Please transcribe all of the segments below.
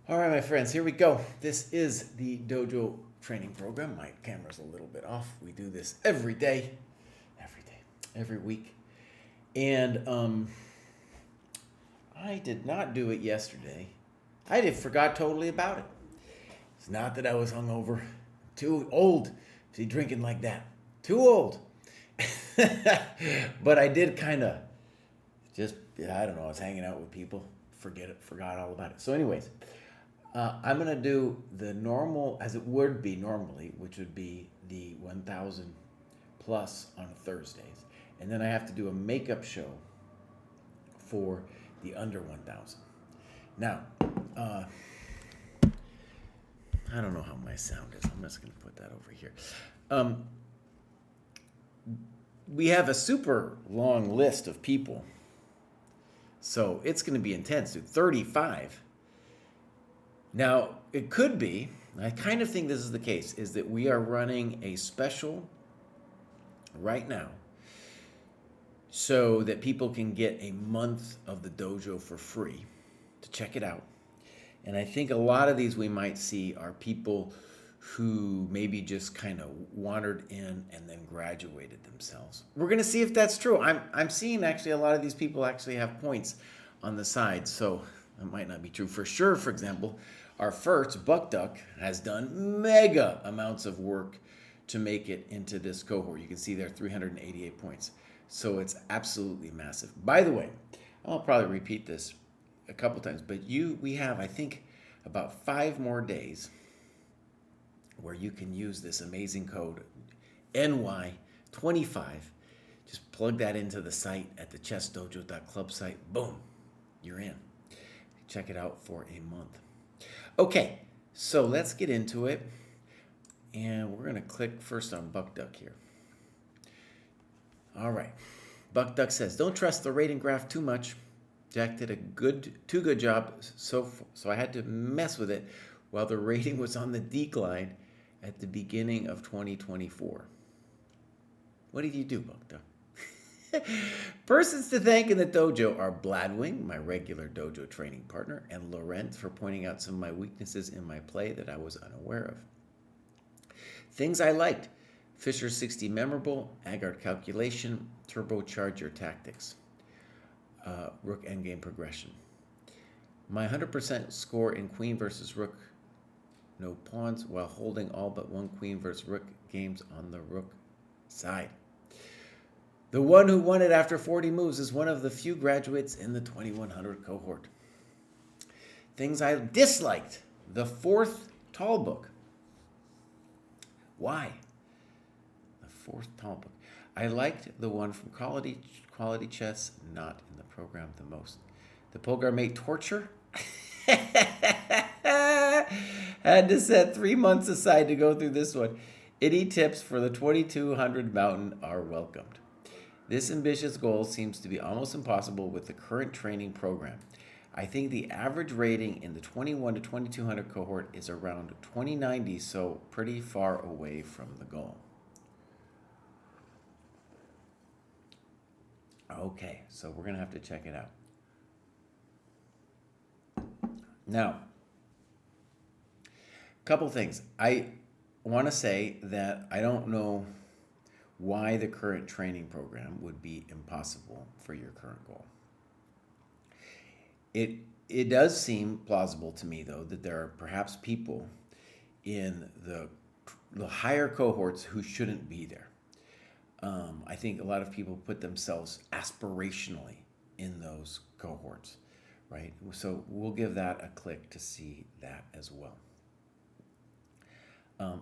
All right, my friends, here we go. This is the Dojo Training Program. My camera's a little bit off. We do this every day, every week. And I did not do it yesterday. Forgot totally about it. It's not that I was hungover. Too old to be drinking like that. Too old. But I did kind of I don't know, I was hanging out with people. Forgot all about it. So anyways, I'm going to do the normal, as it would be normally, which would be the 1,000 plus on Thursdays. And then I have to do a makeup show for the under 1,000. Now, I don't know how my sound is. I'm just going to put that over here. We have a super long list of people. So it's going to be intense, dude. 35. Now, it could be, I kind of think this is the case, is that we are running a special right now so that people can get a month of the dojo for free to check it out. And I think a lot of these we might see are people who maybe just kind of wandered in and then graduated themselves. We're going to see if that's true. I'm seeing actually a lot of these people actually have points on the side, so that might not be true. For sure, for example, our first, Buck Duck, has done mega amounts of work to make it into this cohort. You can see there 388 points. So it's absolutely massive. By the way, I'll probably repeat this a couple times, but we have, I think, about 5 more days where you can use this amazing code NY25. Just plug that into the site at the ChessDojo.club site. Boom, you're in. Check it out for a month. Okay, so let's get into it. And we're going to click first on Buck Duck here. All right. Buck Duck says, don't trust the rating graph too much. Jack did a too good job, so I had to mess with it while the rating was on the decline at the beginning of 2024. What did you do, Buck Duck? Persons to thank in the dojo are Bladwing, my regular dojo training partner, and Laurent for pointing out some of my weaknesses in my play that I was unaware of. Things I liked: Fisher 60 memorable, Agard calculation, turbocharge your tactics, rook endgame progression. My 100% score in queen versus rook, no pawns, while holding all but one queen versus rook games on the rook side. The one who won it after 40 moves is one of the few graduates in the 2100 cohort. Things I disliked: the 4th tall book. Why? The 4th tall book. I liked the one from Quality Chess, not in the program the most. The Polgar mate torture. Had to set 3 months aside to go through this one. Any tips for the 2200 mountain are welcomed. This ambitious goal seems to be almost impossible with the current training program. I think the average rating in the 21 to 2200 cohort is around 2090, so pretty far away from the goal. Okay, so we're going to have to check it out. Now, a couple things. I want to say that I don't know why the current training program would be impossible for your current goal. It does seem plausible to me, though, that there are perhaps people in the higher cohorts who shouldn't be there. I think a lot of people put themselves aspirationally in those cohorts, right? So we'll give that a click to see that as well.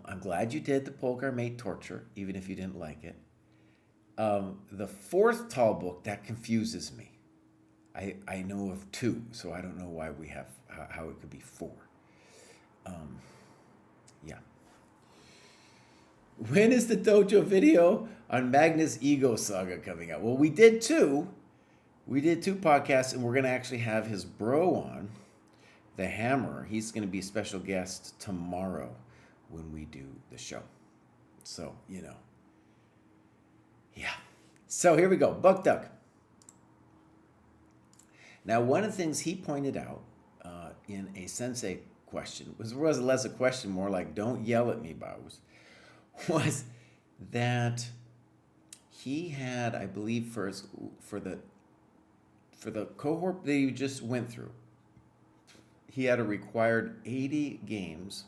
I'm glad you did the Polgar mate torture, even if you didn't like it. The 4th tall book, that confuses me. I know of 2, so I don't know why we have how it could be 4. Yeah. When is the dojo video on Magnus Ego Saga coming out? Well, we did 2. We did 2 podcasts, and we're going to actually have his bro on, the Hammer. He's going to be a special guest tomorrow when we do the show. So, yeah. So here we go. Buck Duck. Now, one of the things he pointed out in a sensei question, was less a question, more like "Don't yell at me, Baus," was that he had, I believe, for the cohort that you just went through, he had a required 80 games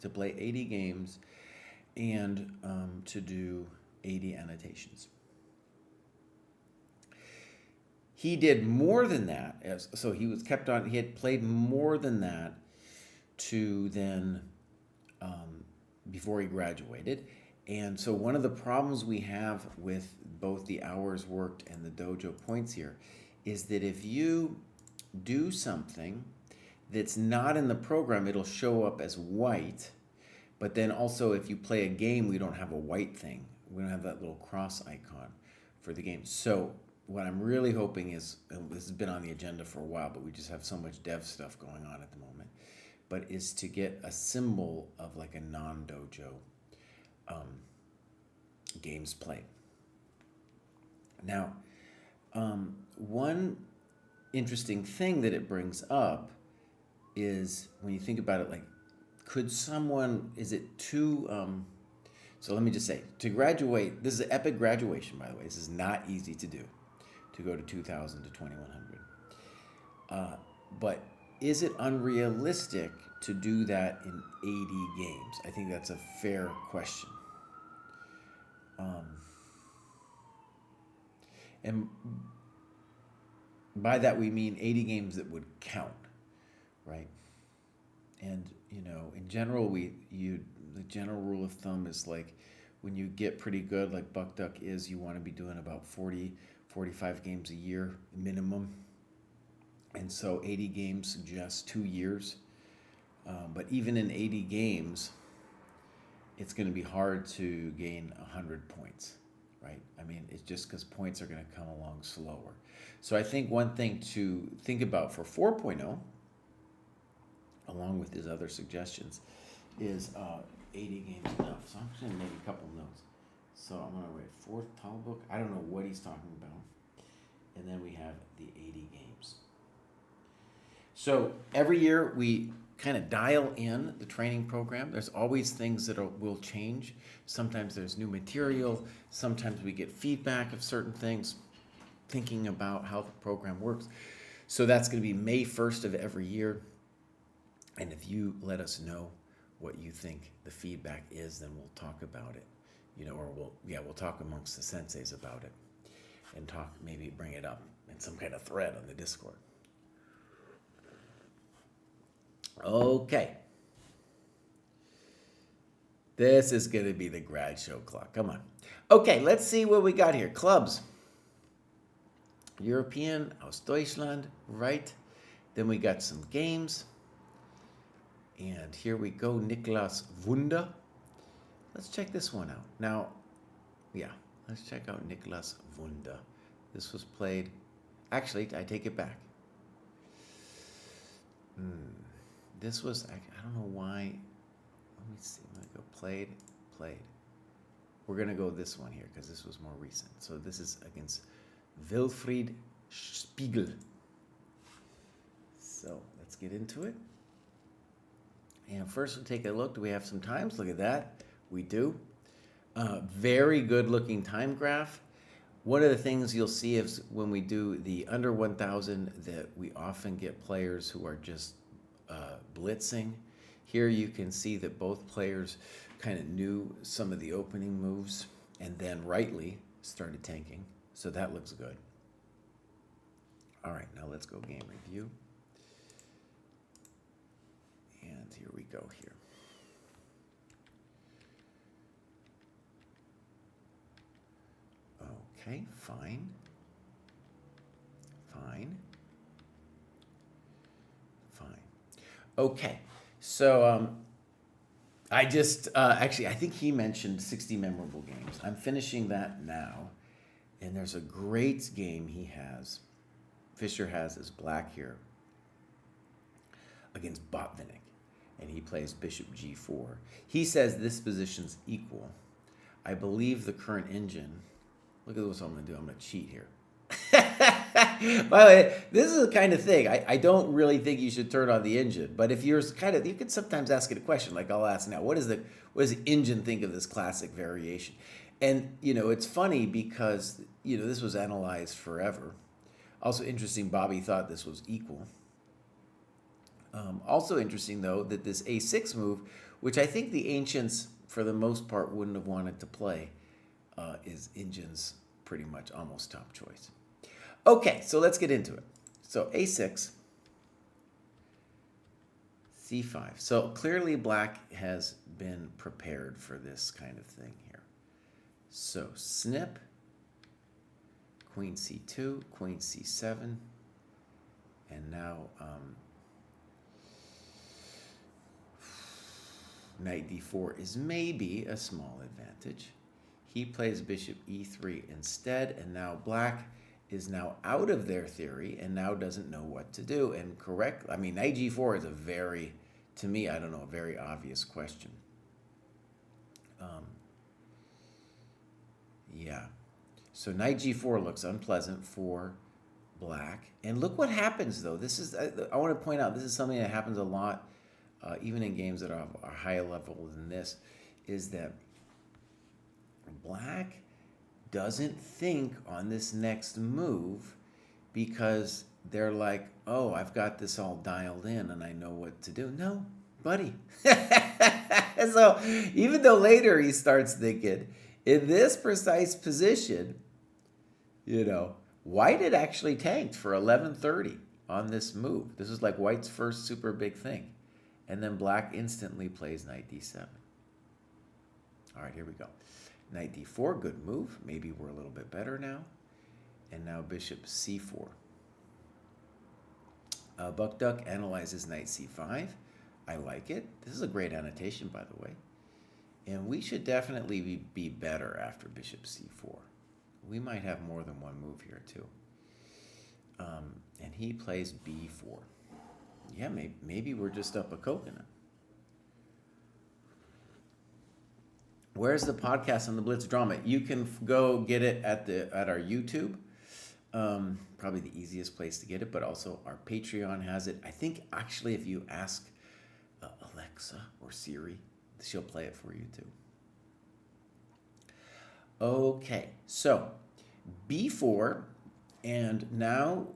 to play 80 games and to do 80 annotations. He did more than that, so he was kept on. He had played more than that to then before he graduated. And so one of the problems we have with both the hours worked and the dojo points here is that if you do something that's not in the program, it'll show up as white. But then also if you play a game, we don't have a white thing. We don't have that little cross icon for the game. So what I'm really hoping is, and this has been on the agenda for a while, but we just have so much dev stuff going on at the moment, but is to get a symbol of like a non-dojo games played. Now, one interesting thing that it brings up is when you think about it, like, could someone, is it too, so let me just say, to graduate, this is an epic graduation, by the way. This is not easy to do, to go to 2,000 to 2,100. But is it unrealistic to do that in 80 games? I think that's a fair question. And by that we mean 80 games that would count, right? And in general, the general rule of thumb is like when you get pretty good, like Buck Duck is, you want to be doing about 40, 45 games a year minimum. And so 80 games suggests 2 years. But even in 80 games, it's going to be hard to gain 100 points, right? I mean, it's just because points are going to come along slower. So I think one thing to think about for 4.0, along with his other suggestions, is 80 games enough. So I'm just going to make a couple notes. So I'm going to write fourth tall book. I don't know what he's talking about. And then we have the 80 games. So every year we kind of dial in the training program. There's always things that will change. Sometimes there's new material. Sometimes we get feedback of certain things, thinking about how the program works. So that's going to be May 1st of every year. And if you let us know what you think the feedback is, then we'll talk about it, or we'll talk amongst the senseis about it and maybe bring it up in some kind of thread on the Discord. Okay. This is going to be the grad show clock. Come on. Okay, let's see what we got here. Clubs. European, aus Deutschland, right? Then we got some games. And here we go, Niklas Wunder. Let's check this one out. Now, let's check out Niklas Wunder. This was played, actually, I take it back. This was, I don't know why, let me see, I'm going to go played. We're going to go this one here because this was more recent. So this is against Wilfried Spiegel. So let's get into it. And first we'll take a look. Do we have some times? Look at that. We do. Very good looking time graph. One of the things you'll see is when we do the under 1,000 that we often get players who are just blitzing. Here you can see that both players kind of knew some of the opening moves and then rightly started tanking. So that looks good. All right, now let's go game review. And here we go here. Okay, fine. Okay, so I just, actually, I think he mentioned 60 memorable games. I'm finishing that now, and there's a great game Fischer has as black here against Botvinnik, and he plays bishop g4. He says this position's equal. I believe the current engine, look at what I'm going to do. I'm going to cheat here. By the way, this is the kind of thing I don't really think you should turn on the engine. But if you're kind of, you can sometimes ask it a question. Like I'll ask now, what does the engine think of this classic variation? And it's funny because this was analyzed forever. Also interesting, Bobby thought this was equal. Also interesting though that this A6 move, which I think the ancients for the most part wouldn't have wanted to play, is Injin's pretty much almost top choice. Okay, so let's get into it. So A6, C5. So clearly black has been prepared for this kind of thing here. So snip, queen C2, queen C7, and now knight D4 is maybe a small advantage. He plays bishop E3 instead, and now black is now out of their theory and now doesn't know what to do. And knight G4 is a very, to me, I don't know, a very obvious question. Yeah. So knight G4 looks unpleasant for black. And look what happens, though. This is, I want to point out, this is something that happens a lot, even in games that are higher level than this, is that black doesn't think on this next move because they're like, oh, I've got this all dialed in and I know what to do. No, buddy. So even though later he starts thinking, in this precise position, white had actually tanked for 1130 on this move. This is like white's first super big thing. And then black instantly plays knight D7. All right, here we go. Knight D4, good move. Maybe we're a little bit better now. And now bishop C4. Buck Duck analyzes knight C5. I like it. This is a great annotation, by the way. And we should definitely be better after bishop C4. We might have more than one move here, too. And he plays B4. Yeah, maybe we're just up a coconut. Where's the podcast on the Blitz drama? You can go get it at our YouTube. Probably the easiest place to get it, but also our Patreon has it. I think actually if you ask Alexa or Siri, she'll play it for you too. Okay, so B4, and now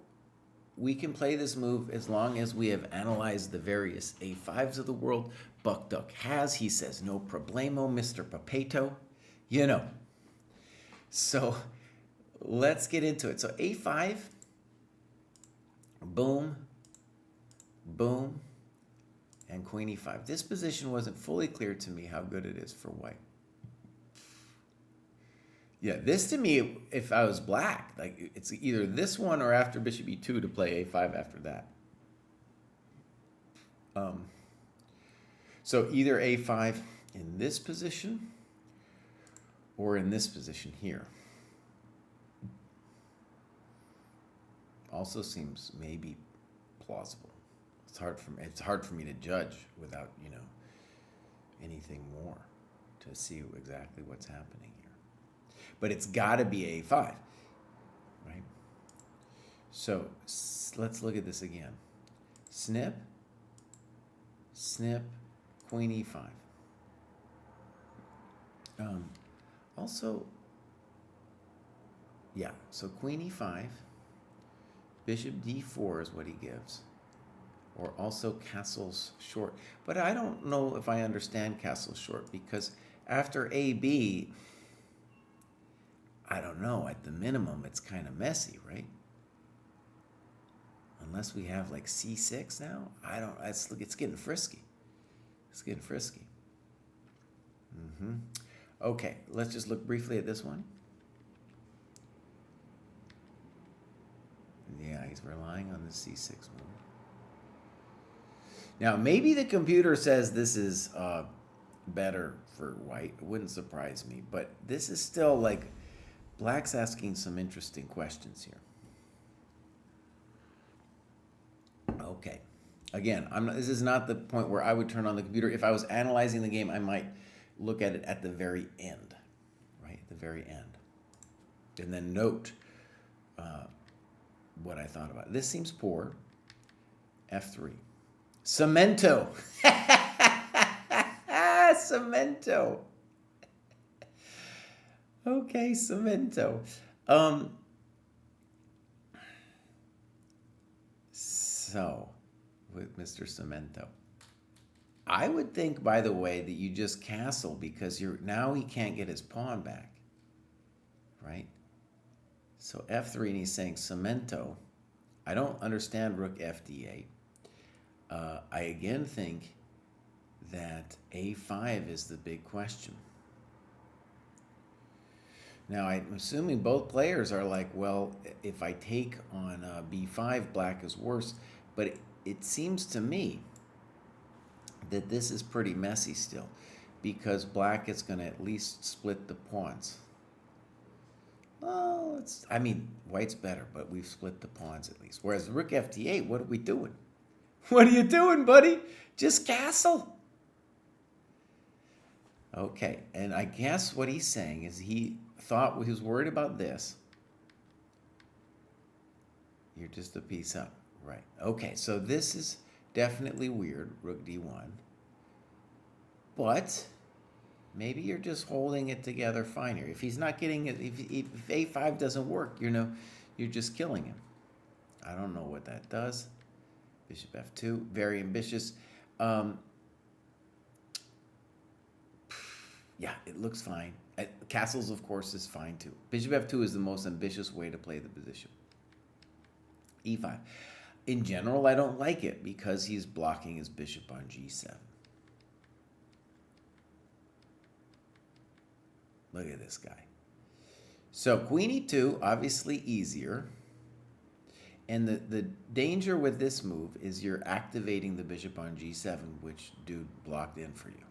we can play this move as long as we have analyzed the various A5s of the world. Buck Duck has, he says, no problemo, Mr. Papeto. So let's get into it. So A5, boom, boom, and queen E5. This position wasn't fully clear to me how good it is for white. Yeah, this to me, if I was black, like it's either this one or after bishop E2 to play A5 after that. So either A5 in this position or in this position here. Also seems maybe plausible. It's hard for me to judge without, anything more to see exactly what's happening here. But it's got to be A5, right? So let's look at this again. Snip, snip, queen E5. Also, yeah, so queen E5, bishop D4 is what he gives. Or also castles short. But I don't know if I understand castles short because after AB, I don't know, at the minimum, it's kind of messy, right? Unless we have like C6 now. It's getting frisky. It's getting frisky. Okay, let's just look briefly at this one. Yeah, he's relying on the C6 move. Now, maybe the computer says this is better for white. It wouldn't surprise me. But this is still like black's asking some interesting questions here. Okay. Again, this is not the point where I would turn on the computer. If I was analyzing the game, I might look at it at the very end, right? The very end. And then note what I thought about it. This seems poor. F3. Cemento. Cemento. Okay, Cemento. So, with Mr. Cemento, I would think, by the way, that you just castle because now he can't get his pawn back, right? So F3, and he's saying Cemento. I don't understand Rook FD8. I again think that A5 is the big question. Now, I'm assuming both players are like, well, if I take on B5, black is worse. But it seems to me that this is pretty messy still, because black is going to at least split the pawns. Well, white's better, but we've split the pawns at least. Whereas Rook FD8, what are we doing? What are you doing, buddy? Just castle. Okay, and I guess what he's saying is he was worried about this. You're just a piece up. Right. Okay, so this is definitely weird, Rook D1. But maybe you're just holding it together fine here. If he's not getting it, if A5 doesn't work, you're just killing him. I don't know what that does. Bishop F2, very ambitious. Yeah, it looks fine. Castles, of course, is fine too. Bishop F2 is the most ambitious way to play the position. E5. In general, I don't like it because he's blocking his bishop on G7. Look at this guy. So Queen E2, obviously easier. And the danger with this move is you're activating the bishop on G7, which dude blocked in for you.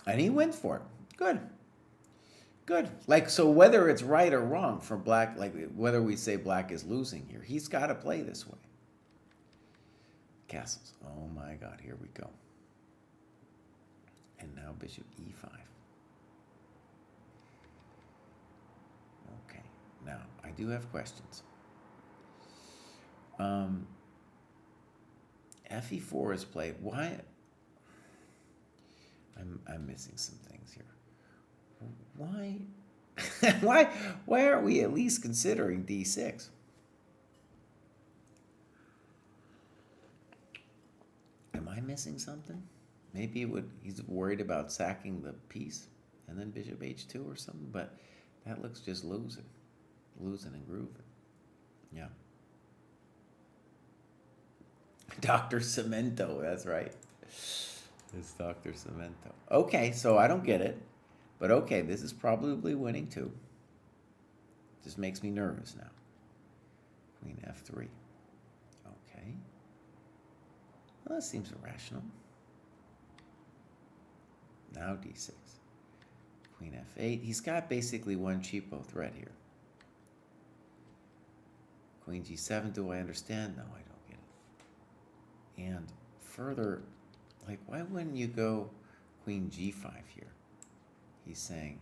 And he went for it. Good. Good. Like, so whether it's right or wrong for black, like whether we say black is losing here, he's got to play this way. Castles. Oh my God, here we go. And now bishop E5. Okay, now I do have questions. Fe4 is played. Why? I'm missing some things here. Why? why aren't we at least considering D6? Am I missing something? Maybe he's worried about sacking the piece and then bishop H2 or something, but that looks just losing and grooving. Yeah. Dr. Cemento, that's right. It's Dr. Cemento. Okay, so I don't get it. But okay, this is probably winning too. Just makes me nervous now. Queen F3. Okay. Well, that seems irrational. Now D6. Queen F8. He's got basically one cheapo threat here. Queen G7, do I understand? No, I don't get it. And further, like, why wouldn't you go Queen G5 here? He's saying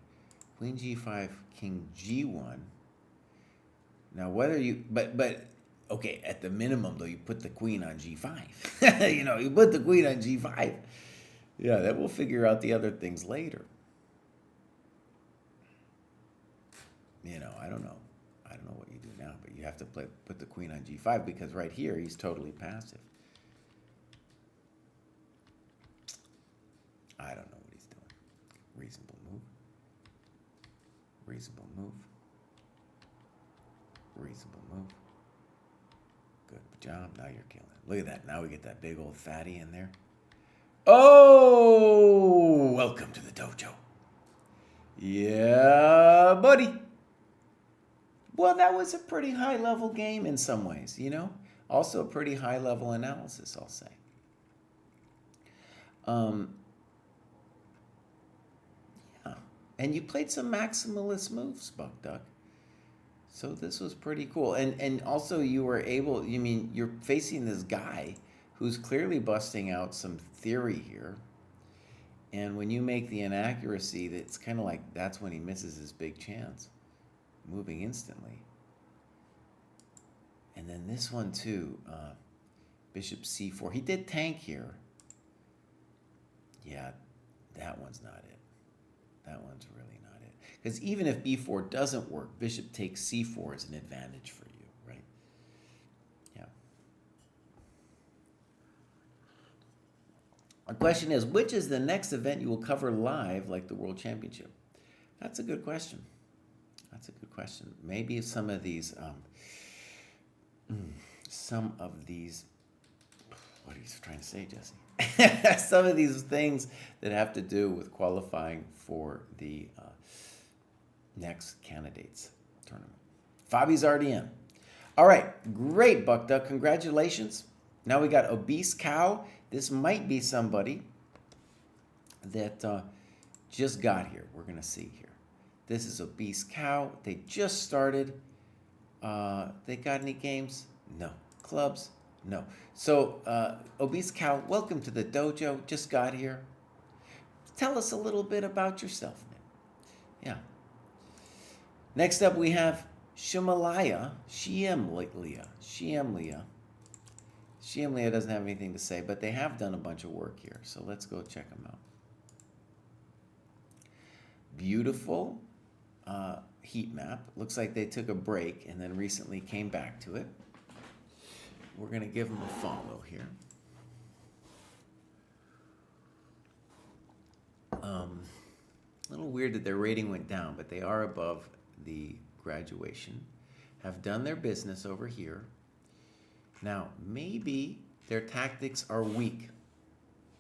Queen G5, King G1. Now, whether you, but okay, at the minimum, though, you put the queen on G5. You put the queen on G5. Yeah, then we'll figure out the other things later. I don't know. I don't know what you do now, but you have to put the queen on G5 because right here, he's totally passive. I don't know what he's doing. Reasonable move. Reasonable move. Reasonable move. Good job. Now you're killing it. Look at that. Now we get that big old fatty in there. Oh, welcome to the dojo. Yeah, buddy. Well, that was a pretty high-level game in some ways, Also a pretty high-level analysis, I'll say. Yeah. And you played some maximalist moves, Buck Duck. So this was pretty cool. And also you were able, you're facing this guy who's clearly busting out some theory here. And when you make the inaccuracy, it's kind of like that's when he misses his big chance. Moving instantly. And then this one too, bishop c4. He did tank here. Yeah, that one's not it. That one's really not it. Because even if b4 doesn't work, bishop takes c4 is an advantage for you, right? Yeah. Our question is, which is the next event you will cover live, like the World Championship? That's a good question. That's a good question. Maybe some of these, what are you trying to say, Jesse? Some of these things that have to do with qualifying for the next candidates tournament. Fabi's already in. All right, great, Buck Duck. Congratulations. Now we got Obese Cow. This might be somebody that just got here. We're going to see here. This is Obese Cow. They just started. They got any games? No. Clubs? No. So, Obese Cow, welcome to the dojo. Just got here. Tell us a little bit about yourself, man. Yeah. Next up, we have Shiemlia. Shiemlia doesn't have anything to say, but they have done a bunch of work here. So let's go check them out. Beautiful heat map. Looks like they took a break and then recently came back to it. We're going to give them a follow here. A little weird that their rating went down, but they are above the graduation. Have done their business over here. Now, maybe their tactics are weak.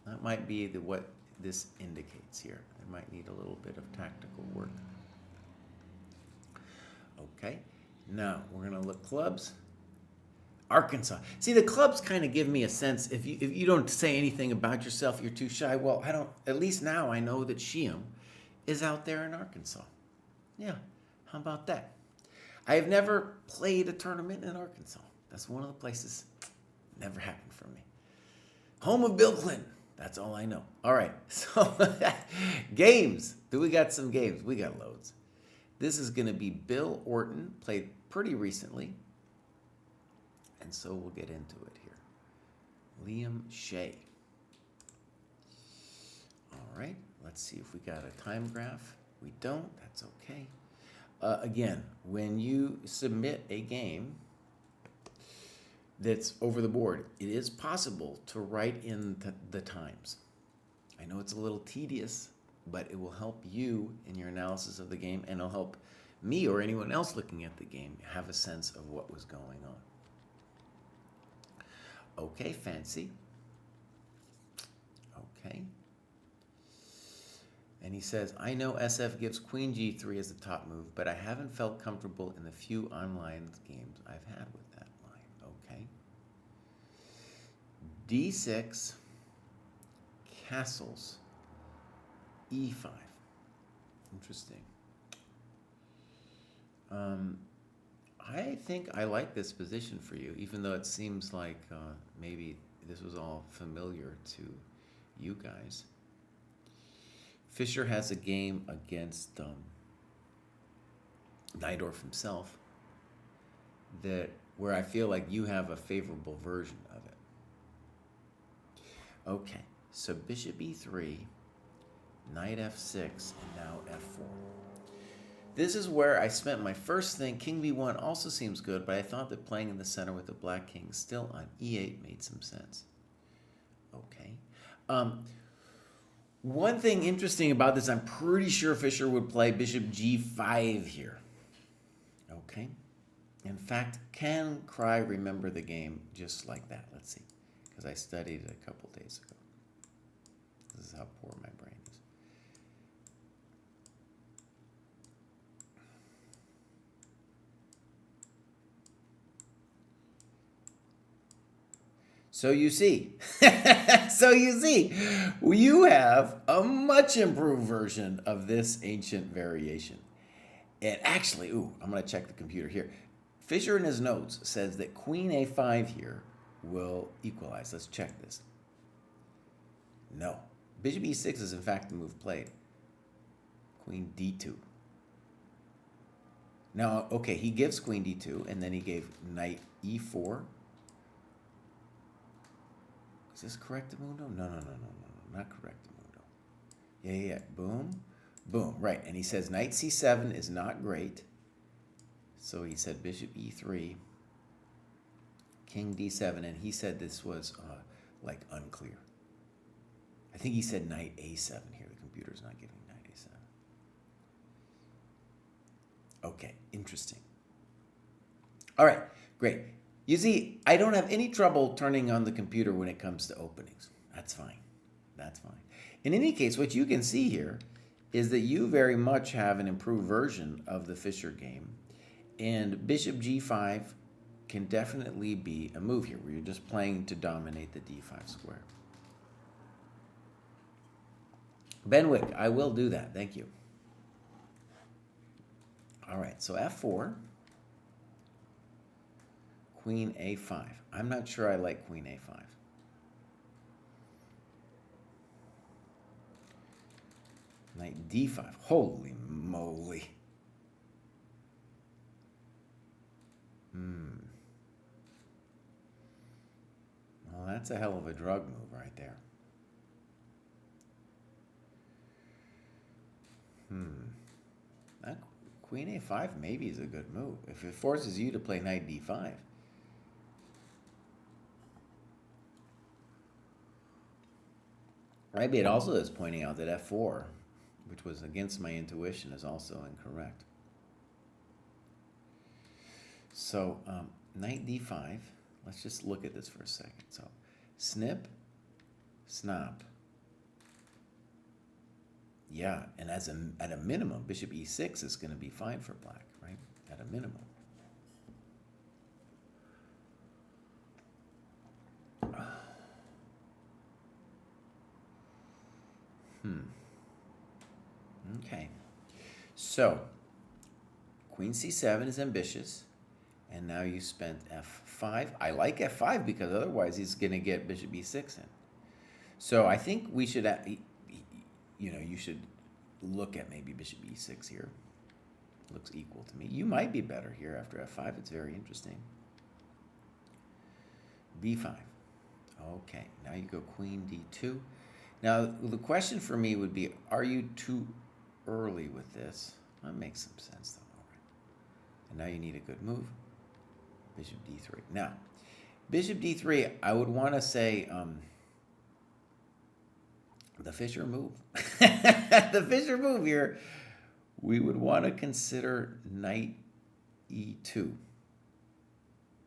That might be what this indicates here. They might need a little bit of tactical work. Okay, now we're going to look clubs. Arkansas. See, the clubs kind of give me a sense, if you don't say anything about yourself, you're too shy. Well, at least now I know that Shiem is out there in Arkansas. Yeah, how about that? I have never played a tournament in Arkansas. That's one of the places never happened for me. Home of Bill Clinton. That's all I know. All right. So games. Do we got some games? We got loads. This is going to be Bill Orton, played pretty recently. And so we'll get into it here. Liam Shea. All right. Let's see if we got a time graph. We don't. That's okay. Again, when you submit a game that's over the board, it is possible to write in the times. I know it's a little tedious, but it will help you in your analysis of the game, and it'll help me or anyone else looking at the game have a sense of what was going on. Okay, Fancy. Okay. And he says, I know SF gives Queen G3 as the top move, but I haven't felt comfortable in the few online games I've had with that line. Okay. D6, castles, E5. Interesting. I think I like this position for you, even though it seems like maybe this was all familiar to you guys. Fischer has a game against Najdorf himself where I feel like you have a favorable version of it. Okay, so bishop e3, knight f6, and now f4. This is where I spent my first thing. King b1 also seems good, but I thought that playing in the center with the black king still on e8 made some sense. Okay. One thing interesting about this, I'm pretty sure Fischer would play bishop g5 here. Okay. In fact, can Kraai remember the game just like that? Let's see, because I studied it a couple days ago. This is how poor my brain is. So you see, you have a much improved version of this ancient variation. And actually, I'm going to check the computer here. Fischer in his notes says that queen a5 here will equalize. Let's check this. No. Bishop e6 is in fact the move played. Queen d2. Now, okay, he gives queen d2, and then he gave knight e4. Is this correctamundo? No, no, no, no, no, not correctamundo. Yeah. Boom, boom. Right, and he says knight c7 is not great. So he said bishop e3, king d7, and he said this was like unclear. I think he said knight a7 here. The computer's not giving knight a7. Okay, interesting. All right, great. You see, I don't have any trouble turning on the computer when it comes to openings. That's fine. That's fine. In any case, what you can see here is that you very much have an improved version of the Fischer game. And bishop g5 can definitely be a move here where you're just playing to dominate the d5 square. Benwick, I will do that. Thank you. All right, so f4. Queen a5. I'm not sure I like queen a5. Knight d5. Holy moly. Well, that's a hell of a drug move right there. That queen a5 maybe is a good move. If it forces you to play knight d5. Maybe it also is pointing out that f4, which was against my intuition, is also incorrect. So knight d5, let's just look at this for a second. So snip, snop. Yeah, and at a minimum, bishop e6 is going to be fine for black, right? At a minimum. Okay. So queen c7 is ambitious, and now you spent f5. I like f5 because otherwise he's going to get bishop e6 in. So I think we should, you should look at maybe bishop e6 here. Looks equal to me. You might be better here after f5. It's very interesting. b5. Okay, now you go queen d2. Now, the question for me would be, are you too early with this? That makes some sense, though. All right. And now you need a good move. Bishop d3. Now, bishop d3, I would want to say the Fischer move. The Fischer move here, we would want to consider knight e2.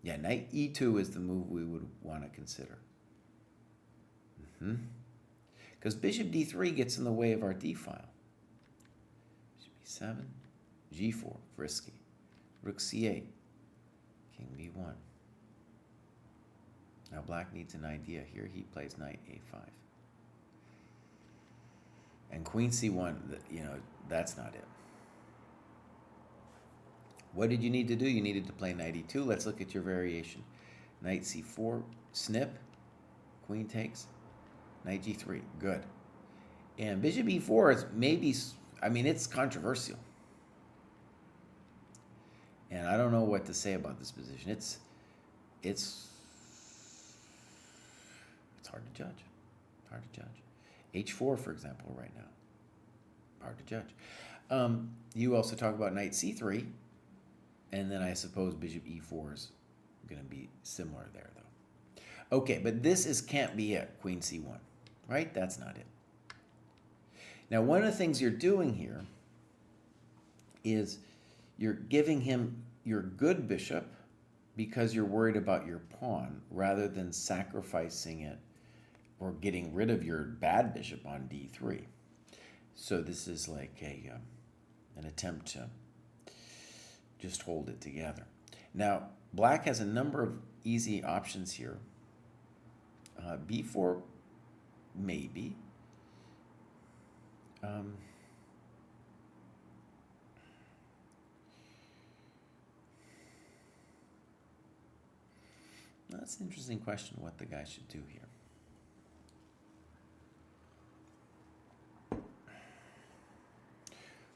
Yeah, knight e2 is the move we would want to consider. Because bishop d3 gets in the way of our d file. Bishop e7, g4, risky. Rook c8, king b1. Now black needs an idea here. He plays knight a5. And queen c1, that's not it. What did you need to do? You needed to play knight e2. Let's look at your variation. Knight c4, snip, queen takes, knight g3, good. And bishop e4 is maybe, it's controversial. And I don't know what to say about this position. It's hard to judge. Hard to judge. h4, for example, right now. Hard to judge. You also talk about knight c3, and then I suppose bishop e4 is going to be similar there, though. Okay, but this can't be it, queen c1, right? That's not it. Now, one of the things you're doing here is you're giving him your good bishop because you're worried about your pawn rather than sacrificing it or getting rid of your bad bishop on d3. So this is like an attempt to just hold it together. Now, black has a number of easy options here. b4, maybe. That's an interesting question, what the guy should do here.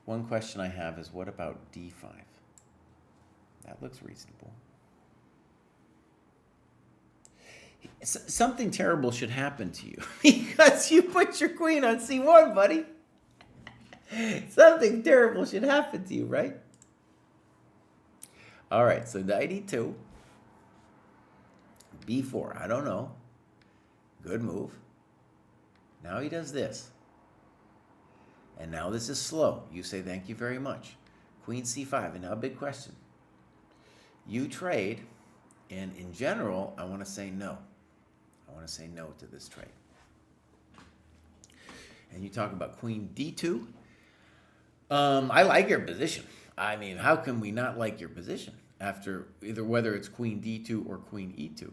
One question I have is, what about d5? That looks reasonable. Something terrible should happen to you because you put your queen on c1, buddy. Something terrible should happen to you, right? All right, so knight e2. b4, I don't know. Good move. Now he does this. And now this is slow. You say thank you very much. Queen c5, and now a big question. You trade, and in general, I want to say no. I want to say no to this trade. And you talk about queen d2. I like your position. I mean, how can we not like your position after either whether it's queen d2 or queen e2?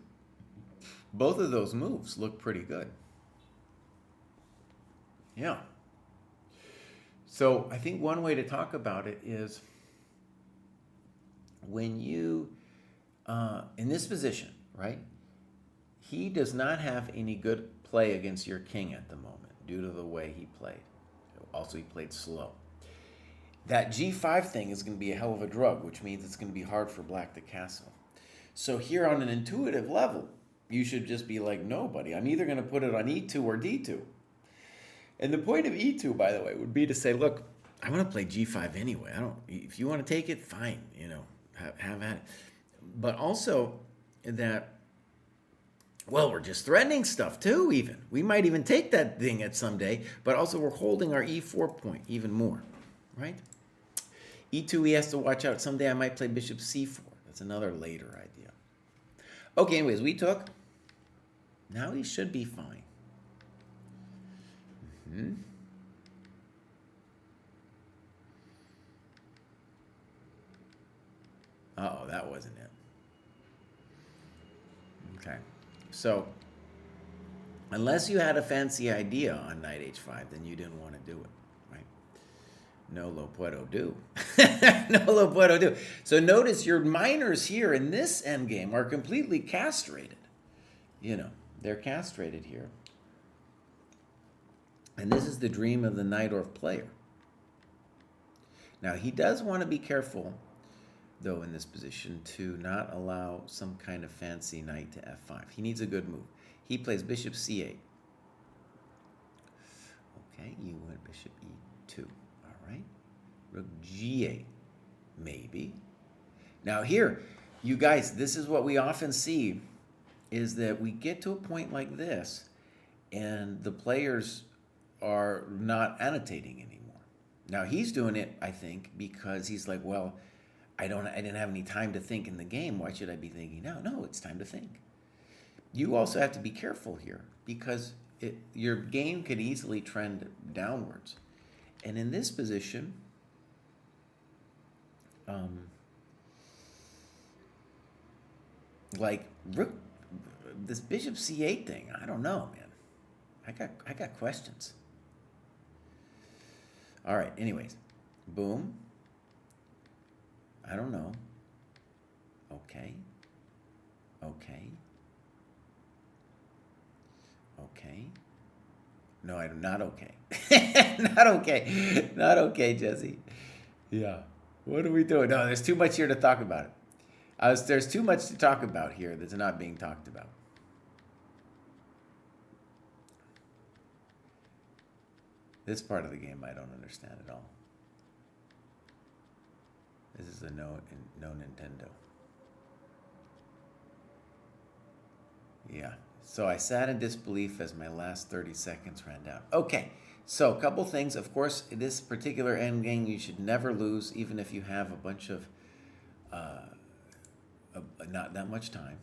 Both of those moves look pretty good. Yeah. So I think one way to talk about it is when you, in this position, right, he does not have any good play against your king at the moment due to the way he played. Also, he played slow. That g5 thing is going to be a hell of a drug, which means it's going to be hard for black to castle. So here on an intuitive level, you should just be like, no, buddy, I'm either going to put it on e2 or d2. And the point of e2, by the way, would be to say, look, I want to play g5 anyway. If you want to take it, fine, have at it. But also that, well, we're just threatening stuff too, even. We might even take that thing at some day, but also we're holding our e4 point even more, right? e2, he has to watch out. Someday I might play bishop c4. That's another later idea. Okay, anyways, we took. Now he should be fine. Uh-oh, that wasn't it. Okay. So, unless you had a fancy idea on knight h5, then you didn't want to do it, right? No lo puedo do. No lo puedo do. So notice your minors here in this endgame are completely castrated. They're castrated here. And this is the dream of the Najdorf player. Now, he does want to be careful, though, in this position, to not allow some kind of fancy knight to f5. He needs a good move. He plays bishop c8. Okay, you went bishop e2. All right. Rook g8. Maybe. Now, here, you guys, this is what we often see, is that we get to a point like this, and the players are not annotating anymore. Now he's doing it, I think, because he's like, well, I didn't have any time to think in the game. Why should I be thinking now? No, it's time to think. You also have to be careful here because your game could easily trend downwards. And in this position, like this bishop c8 thing, I don't know, man. I got questions. All right, anyways, boom. I don't know. Okay. No, I'm not okay. Not okay. Not okay, Jesse. Yeah. What are we doing? No, there's too much here to talk about it. There's too much to talk about here that's not being talked about. This part of the game I don't understand at all. This is a no Nintendo. Yeah. So I sat in disbelief as my last 30 seconds ran down. Okay. So a couple things. Of course, this particular endgame you should never lose, even if you have a bunch of not that much time.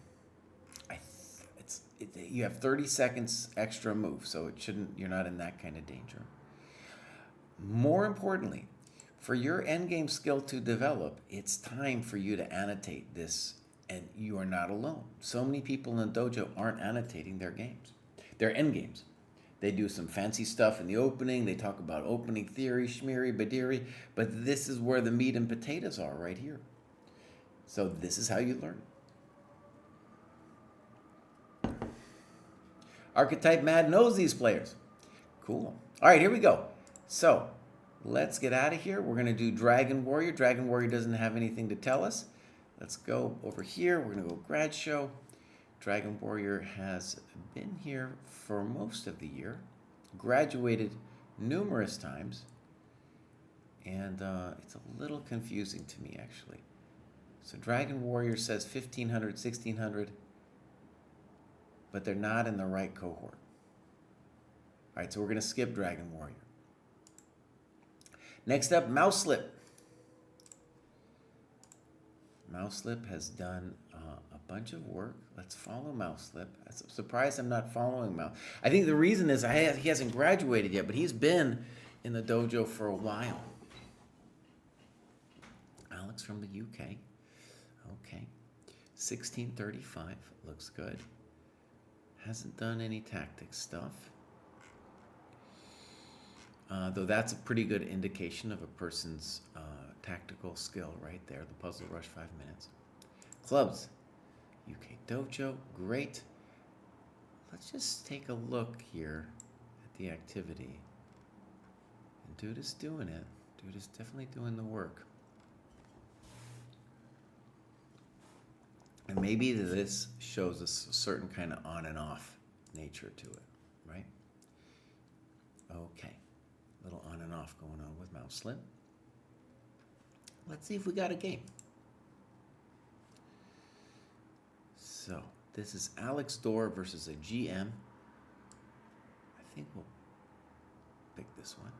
You have 30 seconds extra move, so you're not in that kind of danger. More importantly, for your endgame skill to develop, it's time for you to annotate this, and you are not alone. So many people in the dojo aren't annotating their games, their endgames. They do some fancy stuff in the opening. They talk about opening theory, shmiri, badiri, but this is where the meat and potatoes are right here. So this is how you learn. Archetype Mad knows these players. Cool. All right, here we go. So let's get out of here. We're going to do Dragon Warrior. Dragon Warrior doesn't have anything to tell us. let's go over here. We're going to go grad show. Dragon Warrior has been here for most of the year, graduated numerous times, and it's a little confusing to me, actually. So Dragon Warrior says 1,500, 1,600, but they're not in the right cohort. All right, so we're going to skip Dragon Warrior. Next up, Mouselip. Mouselip has done a bunch of work. Let's follow Mouselip. I'm surprised I'm not following Mouse. I think the reason is he hasn't graduated yet, but he's been in the dojo for a while. Alex from the UK. Okay. 1635. Looks good. Hasn't done any tactics stuff. Though that's a pretty good indication of a person's tactical skill right there. The Puzzle Rush 5 minutes. Clubs. UK Dojo. Great. Let's just take a look here at the activity. And dude is doing it. Dude is definitely doing the work. And maybe this shows us a certain kind of on and off nature to it, right? Okay. A little on and off going on with Mouselip. Let's see if we got a game. So, this is Alex Dorr versus a GM. I think we'll pick this one.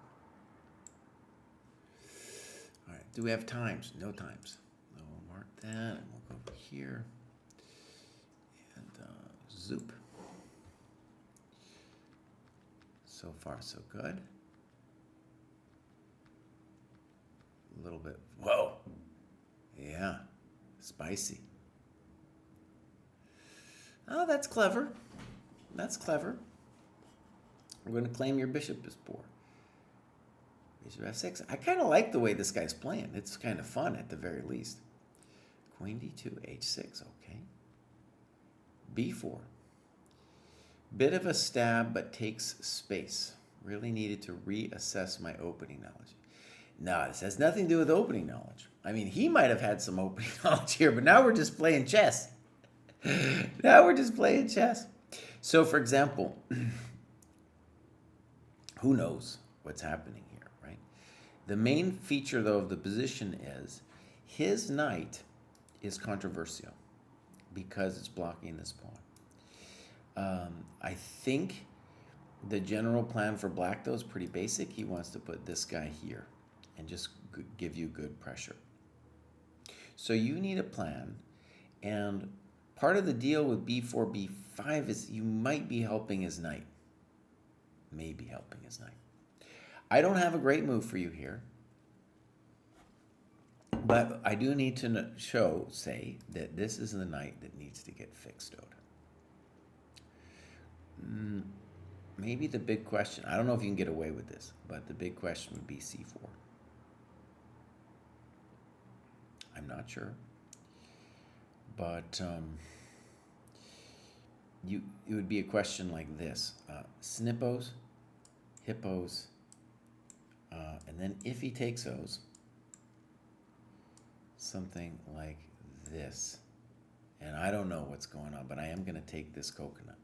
All right, do we have times? No times. So we'll mark that, and we'll go over here. And zoop. So far, so good. A little bit, whoa. Yeah, spicy. Oh, that's clever. That's clever. We're going to claim your bishop is poor. Bishop f6. I kind of like the way this guy's playing. It's kind of fun at the very least. Queen d2, h6, okay. b4. Bit of a stab, but takes space. Really needed to reassess my opening knowledge. No, this has nothing to do with opening knowledge. I mean, he might have had some opening knowledge here, but now we're just playing chess. Now we're just playing chess. So, for example, who knows what's happening here, right? The main feature, though, of the position is his knight is controversial because it's blocking this pawn. I think the general plan for black, though, is pretty basic. He wants to put this guy here and just give you good pressure. So you need a plan, and part of the deal with b4, b5 is you might be helping his knight. Maybe helping his knight. I don't have a great move for you here, but I do need to say that this is the knight that needs to get fixed out. Maybe the big question, I don't know if you can get away with this, but the big question would be c4. I'm not sure, but it would be a question like this: snippos, hippos, and then if he takes those, something like this. And I don't know what's going on, but I am going to take this coconut.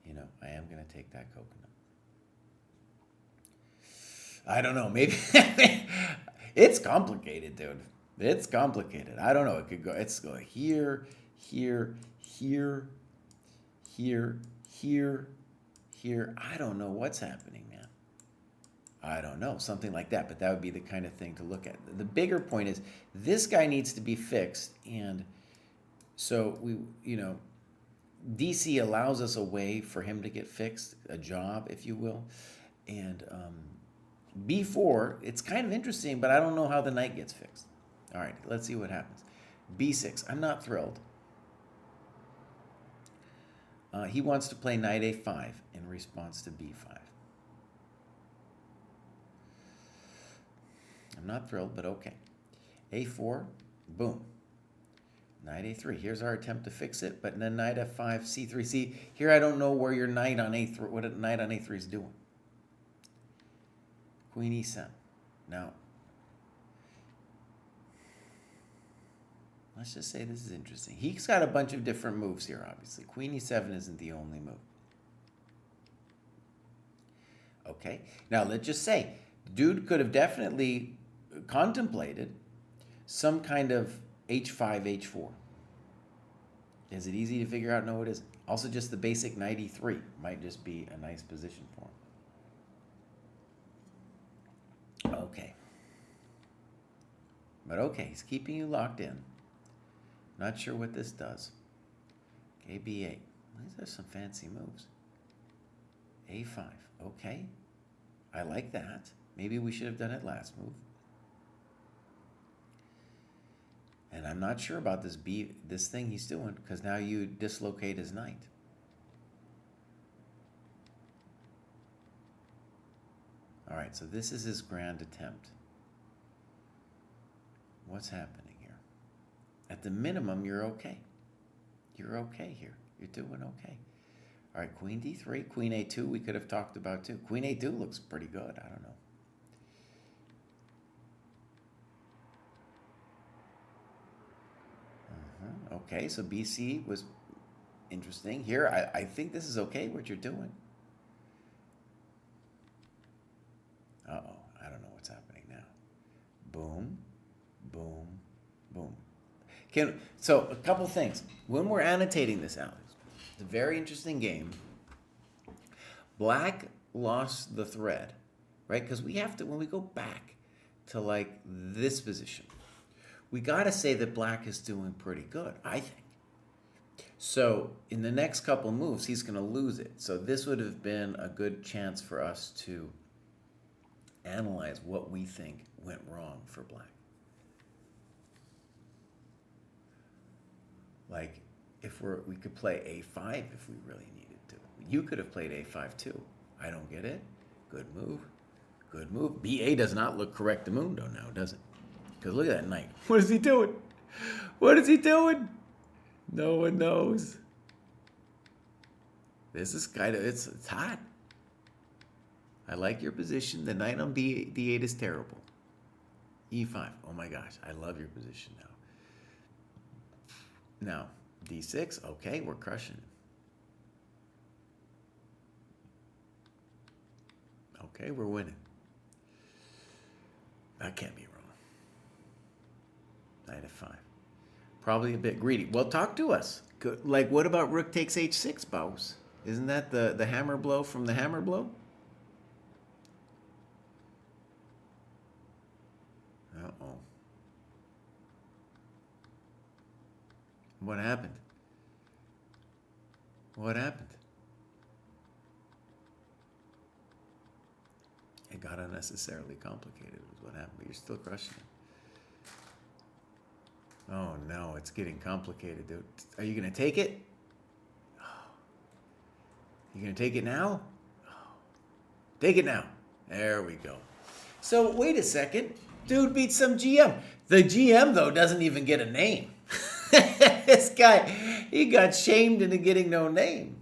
You know, I am going to take that coconut. I don't know. Maybe it's complicated, dude. It's complicated. I don't know. It could go. It's going here, here, here, here, here, here. I don't know what's happening, man. I don't know. Something like that. But that would be the kind of thing to look at. The bigger point is this guy needs to be fixed, and so DC allows us a way for him to get fixed, a job, if you will, and b4. It's kind of interesting, but I don't know how the knight gets fixed. All right, let's see what happens. b6. I'm not thrilled. He wants to play knight a5 in response to b5. I'm not thrilled, but okay. a4, boom. Knight a3. Here's our attempt to fix it, but then knight f5, c3. See, here I don't know where your knight on a3, what a knight on a3 is doing. Queen e7. Now, Let's just say this is interesting. He's got a bunch of different moves here, obviously. Queen e7 isn't the only move. Okay, now let's just say, dude could have definitely contemplated some kind of h5, h4. Is it easy to figure out? No, it isn't. Also, just the basic knight e3 might just be a nice position for him. Okay. But okay, he's keeping you locked in. Not sure what this does. Okay, b8. These are some fancy moves. a5. Okay. I like that. Maybe we should have done it last move. And I'm not sure about this thing he's doing, because now you dislocate his knight. All right, so this is his grand attempt. What's happening here? At the minimum, you're okay. You're okay here. You're doing okay. All right, queen d3, queen a2 we could have talked about too. Queen a2 looks pretty good. I don't know. Okay, so BC was interesting. Here, I think this is okay what you're doing. Uh-oh, I don't know what's happening now. Boom, boom, boom. So a couple things. When we're annotating this, Alex, it's a very interesting game. Black lost the thread, right? Because we have to, when we go back to like this position, we got to say that black is doing pretty good, I think. So in the next couple moves, he's going to lose it. So this would have been a good chance for us to analyze what we think went wrong for black. Like, if we could play a5 if we really needed to. You could have played a5 too. I don't get it. Good move. Good move. ba does not look correct to Mundo now, does it? Because look at that knight. What is he doing? What is he doing? No one knows. This is kind of, it's hot. I like your position. The knight on d8 is terrible. e5. Oh my gosh, I love your position now. Now, d6. Okay, we're crushing it. Okay, we're winning. That can't be wrong. Knight f5. Probably a bit greedy. Well, talk to us. Like, what about rook takes h6, Baus? Isn't that the hammer blow from the hammer blow? Uh-oh. What happened? What happened? It got unnecessarily complicated is what happened, but you're still crushing it. Oh no, it's getting complicated, dude. Are you going to take it? Oh. You going to take it now? Oh. Take it now. There we go. So wait a second. Dude beats some GM. The GM, though, doesn't even get a name. This guy, he got shamed into getting no name.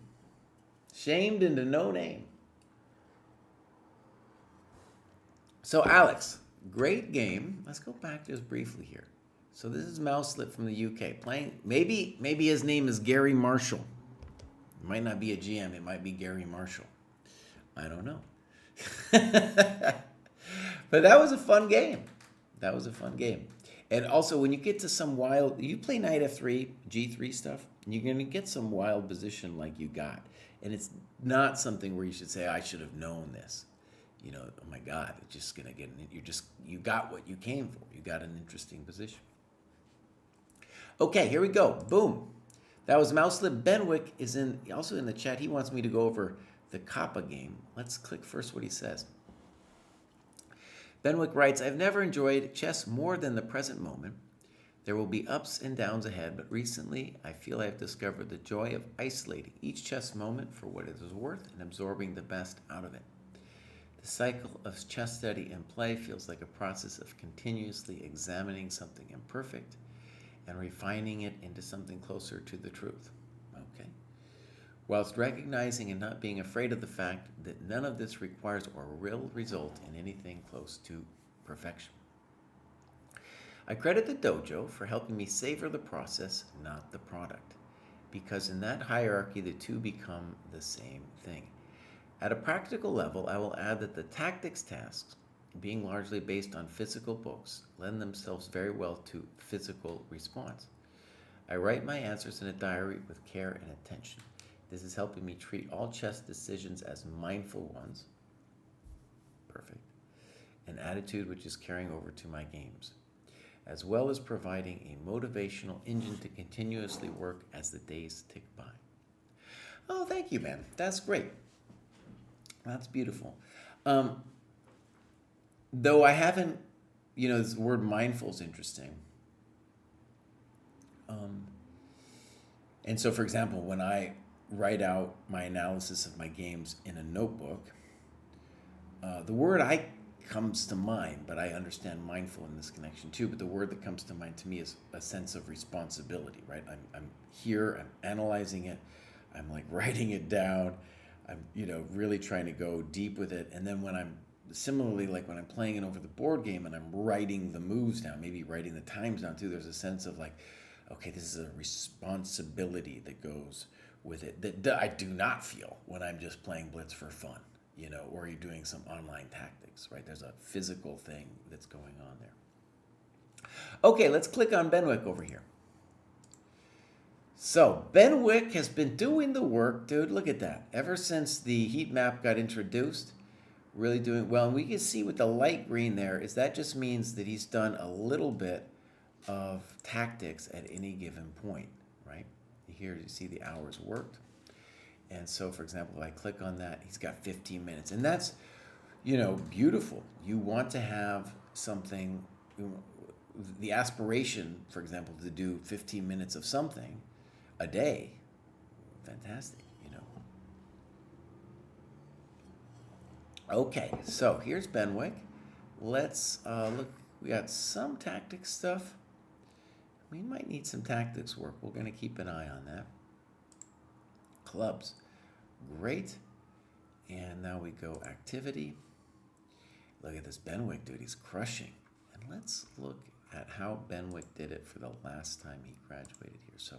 Shamed into no name. So Alex, great game. Let's go back just briefly here. So this is Mouselip from the UK playing. Maybe his name is Gary Marshall. It might not be a GM. It might be Gary Marshall. I don't know. But that was a fun game. That was a fun game. And also, when you get to some wild, you play knight f3, g3 stuff, you're going to get some wild position like you got. And it's not something where you should say, I should have known this. You know, oh my God, it's just going to get, you got what you came for. You got an interesting position. Okay, here we go. Boom. That was Mouselip. Benwick is also in the chat. He wants me to go over the Kappa game. Let's click first what he says. Benwick writes, I've never enjoyed chess more than the present moment. There will be ups and downs ahead, but recently I feel I have discovered the joy of isolating each chess moment for what it is worth and absorbing the best out of it. The cycle of chess study and play feels like a process of continuously examining something imperfect and refining it into something closer to the truth. Okay. Whilst recognizing and not being afraid of the fact that none of this requires or will result in anything close to perfection. I credit the dojo for helping me savor the process, not the product, because in that hierarchy, the two become the same thing. At a practical level, I will add that the tactics tasks, being largely based on physical books, lend themselves very well to physical response. I write my answers in a diary with care and attention. This is helping me treat all chess decisions as mindful ones. Perfect. An attitude which is carrying over to my games, as well as providing a motivational engine to continuously work as the days tick by. Oh, thank you, man. That's great. That's beautiful. Though I haven't, this word mindful is interesting. And so, for example, when I write out my analysis of my games in a notebook, the word comes to mind, but I understand mindful in this connection too. But the word that comes to mind to me is a sense of responsibility, right? I'm here, I'm analyzing it, I'm like writing it down, I'm really trying to go deep with it. And then when I'm similarly, like when I'm playing it over the board game and I'm writing the moves down, maybe writing the times down too, there's a sense of like, okay, this is a responsibility that goes with it that I do not feel when I'm just playing Blitz for fun, or you're doing some online tactics, right? There's a physical thing that's going on there. Okay, let's click on Benwick over here. So Benwick has been doing the work, dude. Look at that. Ever since the heat map got introduced, really doing well. And we can see with the light green there is that just means that he's done a little bit of tactics at any given point, right? Here you see the hours worked. And so, for example, if I click on that, he's got 15 minutes. And that's, beautiful. You want to have something, the aspiration, for example, to do 15 minutes of something a day. Fantastic, Okay, so here's Benwick. Let's look. We got some tactics stuff. We might need some tactics work. We're going to keep an eye on that. Clubs. Great. And now we go activity. Look at this Benwick, dude. He's crushing. And let's look at how Benwick did it for the last time he graduated here. So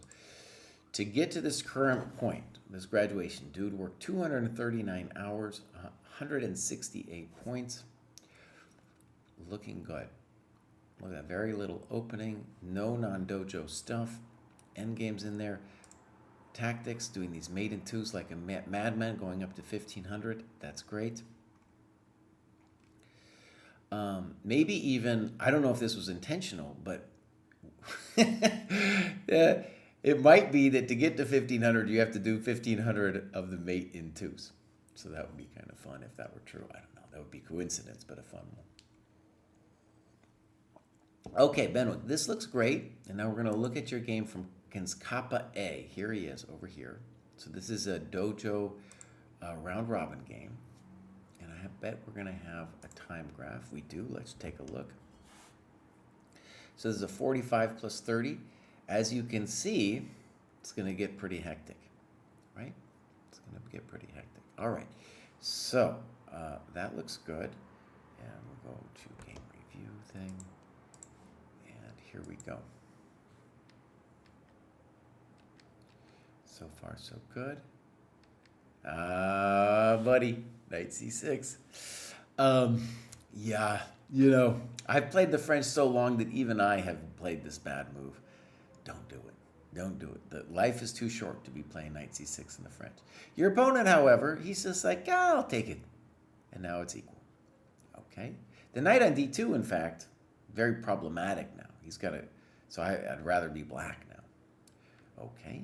to get to this current point, this graduation, dude worked 239 hours, 168 points. Looking good. Look at that, very little opening, no non-dojo stuff, endgames in there, tactics, doing these maiden twos like a madman, going up to 1500, that's great. Maybe even, I don't know if this was intentional, but it might be that to get to 1500, you have to do 1500 of the mate in twos. So that would be kind of fun if that were true. I don't know, that would be coincidence, but a fun one. Okay, Benwick, this looks great. And now we're going to look at your game from Kappa A. Here he is over here. So this is a dojo round robin game. And I bet we're going to have a time graph. We do. Let's take a look. So this is a 45 plus 30. As you can see, it's going to get pretty hectic, right? It's going to get pretty hectic. All right. So that looks good. And we'll go to game review thing. Here we go. So far, so good. Buddy, knight c6. Yeah, I've played the French so long that even I have played this bad move. Don't do it. Don't do it. The life is too short to be playing knight c6 in the French. Your opponent, however, he's just like, I'll take it. And now it's equal. Okay. The knight on d2, in fact, very problematic now. He's got to, so I'd rather be black now. Okay.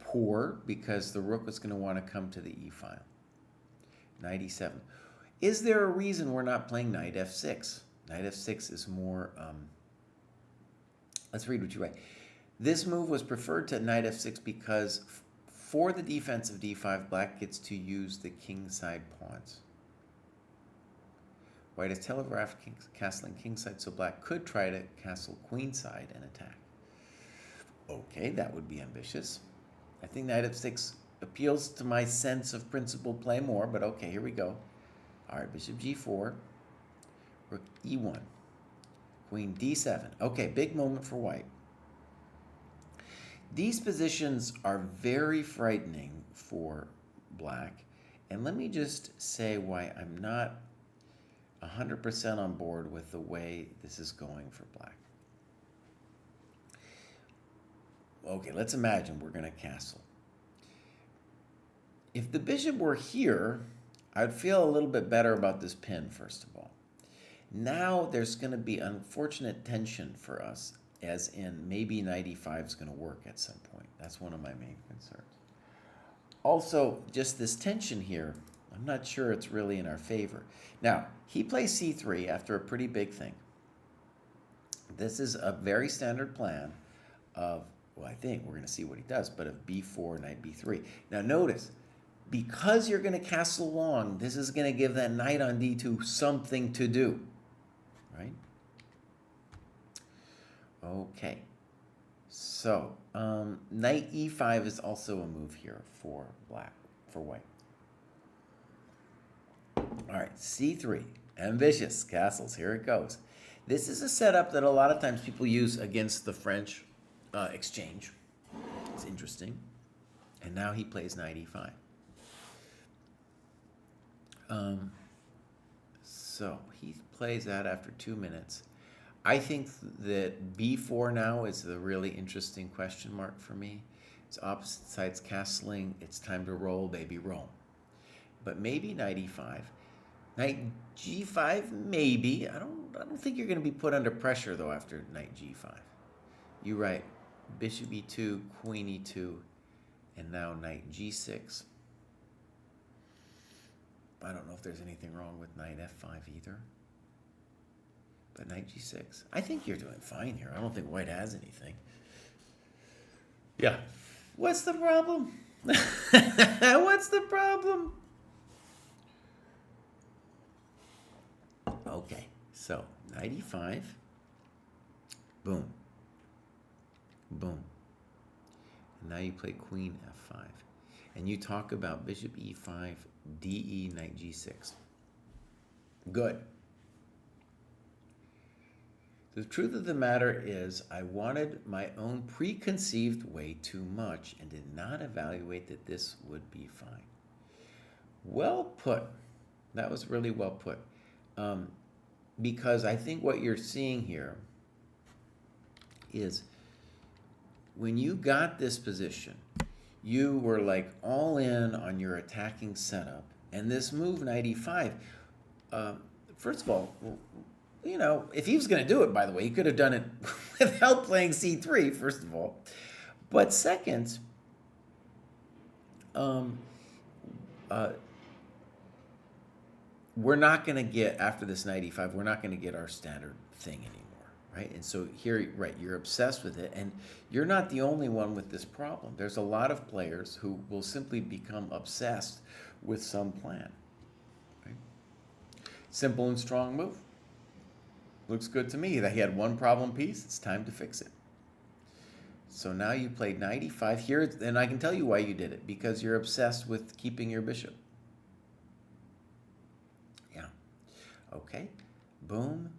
Poor, because the rook is going to want to come to the e file. Knight e7. Is there a reason we're not playing knight f6? Knight f6 is more, let's read what you write. This move was preferred to knight f6 because for the defense of d5, black gets to use the kingside pawns. White has telegraphed castling kingside, so black could try to castle queenside and attack. Okay, that would be ambitious. I think knight f6 appeals to my sense of principled play more, but okay, here we go. All right, bishop g4, rook e1. Queen d7. Okay, big moment for white. These positions are very frightening for black. And let me just say why I'm not 100% on board with the way this is going for black. Okay, let's imagine we're going to castle. If the bishop were here, I'd feel a little bit better about this pin, first of all. Now there's going to be unfortunate tension for us, as in maybe knight e5 is going to work at some point. That's one of my main concerns. Also, just this tension here, I'm not sure it's really in our favor. Now, he plays c3 after a pretty big thing. This is a very standard plan of, well, I think we're going to see what he does, but of b4, knight b3. Now notice, because you're going to castle long, this is going to give that knight on d2 something to do, right? Okay. So, knight e5 is also a move here for black, for white. All right, c3, ambitious castles, here it goes. This is a setup that a lot of times people use against the French exchange. It's interesting. And now he plays knight e5. So he plays that after 2 minutes. I think that b4 now is the really interesting question mark for me. It's opposite sides castling. It's time to roll, baby, roll. But maybe knight e5. Knight g5, maybe. I don't think you're going to be put under pressure, though, after knight g5. You're right. Bishop e2, queen e2, and now knight g6. I don't know if there's anything wrong with knight f5 either. But knight g6. I think you're doing fine here. I don't think white has anything. Yeah. What's the problem? What's the problem? Okay, so knight e5. Boom. Boom. And now you play queen f5. And you talk about bishop e5, de, knight g6. Good. The truth of the matter is I wanted my own preconceived way too much and did not evaluate that this would be fine. Well put. That was really well put. Because I think what you're seeing here is when you got this position, you were like all in on your attacking setup. And this move, knight e5, first of all, you know, if he was going to do it, by the way, he could have done it without playing c3, first of all. But second, we're not going to get, after this knight e5, we're not going to get our standard thing anymore, right? And so here, right, you're obsessed with it, and you're not the only one with this problem. There's a lot of players who will simply become obsessed with some plan, right? Simple and strong move. Looks good to me that he had one problem piece. It's time to fix it. So now you played knight e5 here, and I can tell you why you did it, because you're obsessed with keeping your bishop. Yeah. Okay. Boom,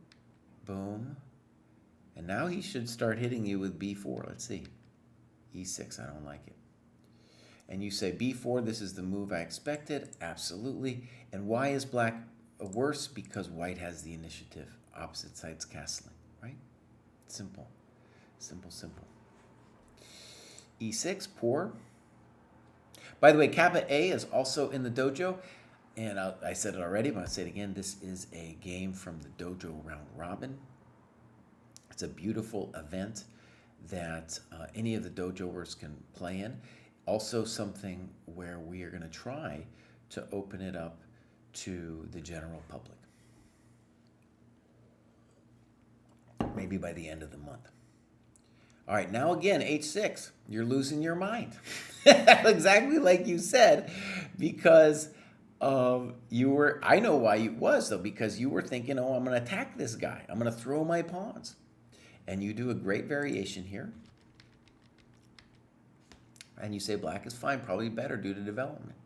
boom. And now he should start hitting you with b4. Let's see. e6, I don't like it. And you say b4, this is the move I expected. Absolutely. And why is black worse? Because white has the initiative. Opposite sides castling, right? Simple. Simple, simple. e6, poor. By the way, Kappa A is also in the dojo. And I said it already, but I'll say it again. This is a game from the dojo round robin. It's a beautiful event that any of the dojoers can play in. Also something where we are going to try to open it up to the general public. Maybe by the end of the month. All right, now again, h6. You're losing your mind. Exactly like you said, because you were, I know why it was though, because you were thinking, oh, I'm going to attack this guy. I'm going to throw my pawns. And you do a great variation here. And you say black is fine, probably better due to development.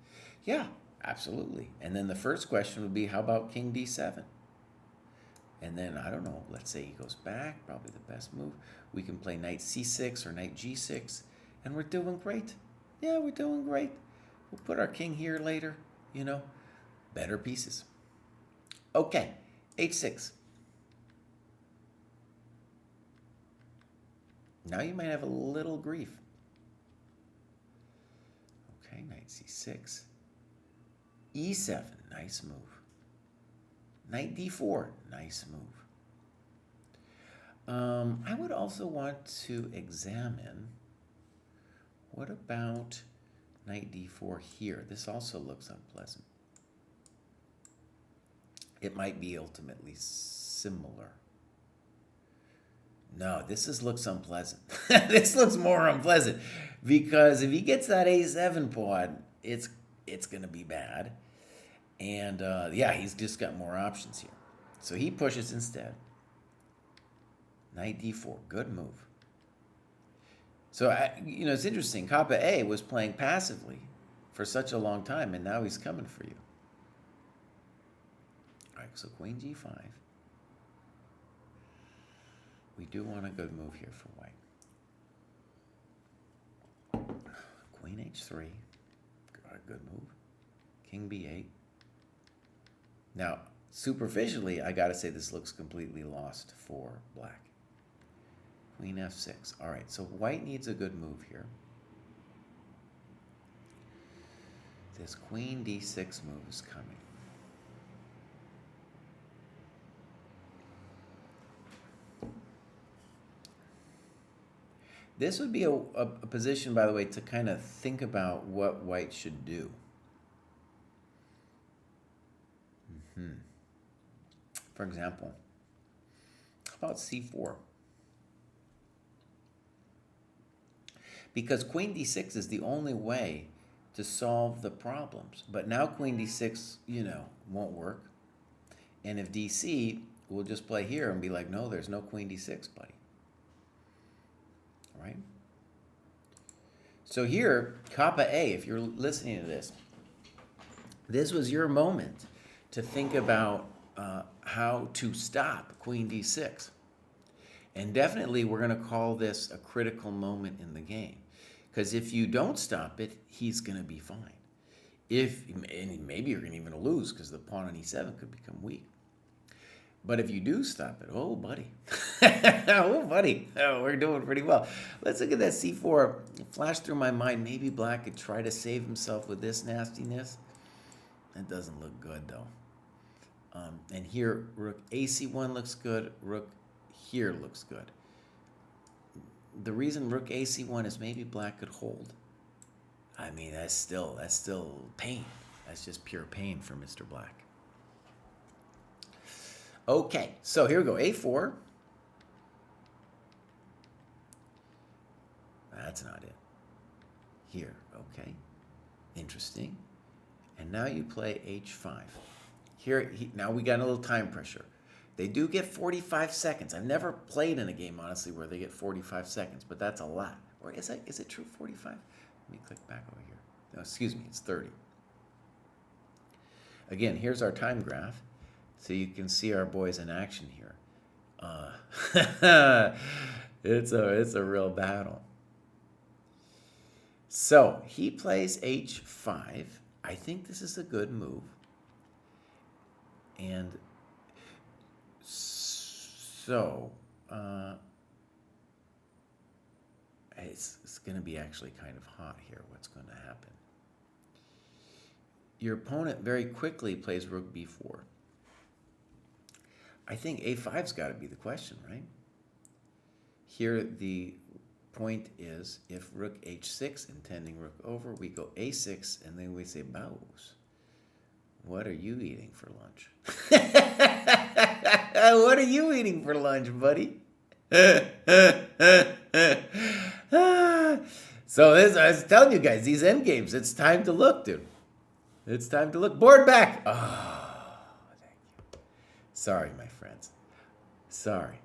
Yeah, absolutely. And then the first question would be, how about king d7? And then, I don't know, let's say he goes back, probably the best move. We can play knight c6 or knight g6, and we're doing great. Yeah, we're doing great. We'll put our king here later, better pieces. Okay, h6. Now you might have a little grief. Okay, knight c6. e7, nice move. Knight d4, nice move. I would also want to examine, what about knight d4 here? This also looks unpleasant. It might be ultimately similar. No, looks unpleasant. This looks more unpleasant because if he gets that a7 pawn, it's going to be bad. And yeah, he's just got more options here. So he pushes instead. Knight d4, good move. So, it's interesting. Kappa A was playing passively for such a long time, and now he's coming for you. All right, so queen g5. We do want a good move here for white. Queen h3, got a good move. King b8. Now, superficially, I got to say this looks completely lost for black. Queen f6. All right, so white needs a good move here. This queen d6 move is coming. This would be a position, by the way, to kind of think about what white should do. For example, how about c4? Because queen d6 is the only way to solve the problems. But now queen d6, won't work. And if dc, we'll just play here and be like, no, there's no queen d6, buddy. All right? So here, Kappa A, if you're listening to this was your moment to think about how to stop queen d6. And definitely we're going to call this a critical moment in the game. Because if you don't stop it, he's going to be fine. And maybe you're going to even lose because the pawn on e7 could become weak. But if you do stop it, oh, buddy. Oh, buddy. Oh, we're doing pretty well. Let's look at that c4. It flashed through my mind, maybe black could try to save himself with this nastiness. That doesn't look good, though. And here, rook ac1 looks good. Rook here looks good. The reason rook ac1 is maybe black could hold. I mean, that's still pain. That's just pure pain for Mr. Black. Okay, so here we go. a4. That's not it. Here, okay. Interesting. And now you play h5. Here, now we got a little time pressure. They do get 45 seconds. I've never played in a game, honestly, where they get 45 seconds, but that's a lot. Or is it true 45? Let me click back over here. No, excuse me, it's 30. Again, here's our time graph, so you can see our boys in action here. It's a real battle. So he plays h5. I think this is a good move. And so it's going to be actually kind of hot here, what's going to happen. Your opponent very quickly plays rook b4. I think a5's got to be the question, right? Here the point is, if rook h6, intending rook over, we go a6, and then we say bows. What are you eating for lunch? What are you eating for lunch, buddy? So I was telling you guys, these end games, it's time to look, dude. It's time to look. Board back. Oh, thank you. Sorry, my friends. Sorry.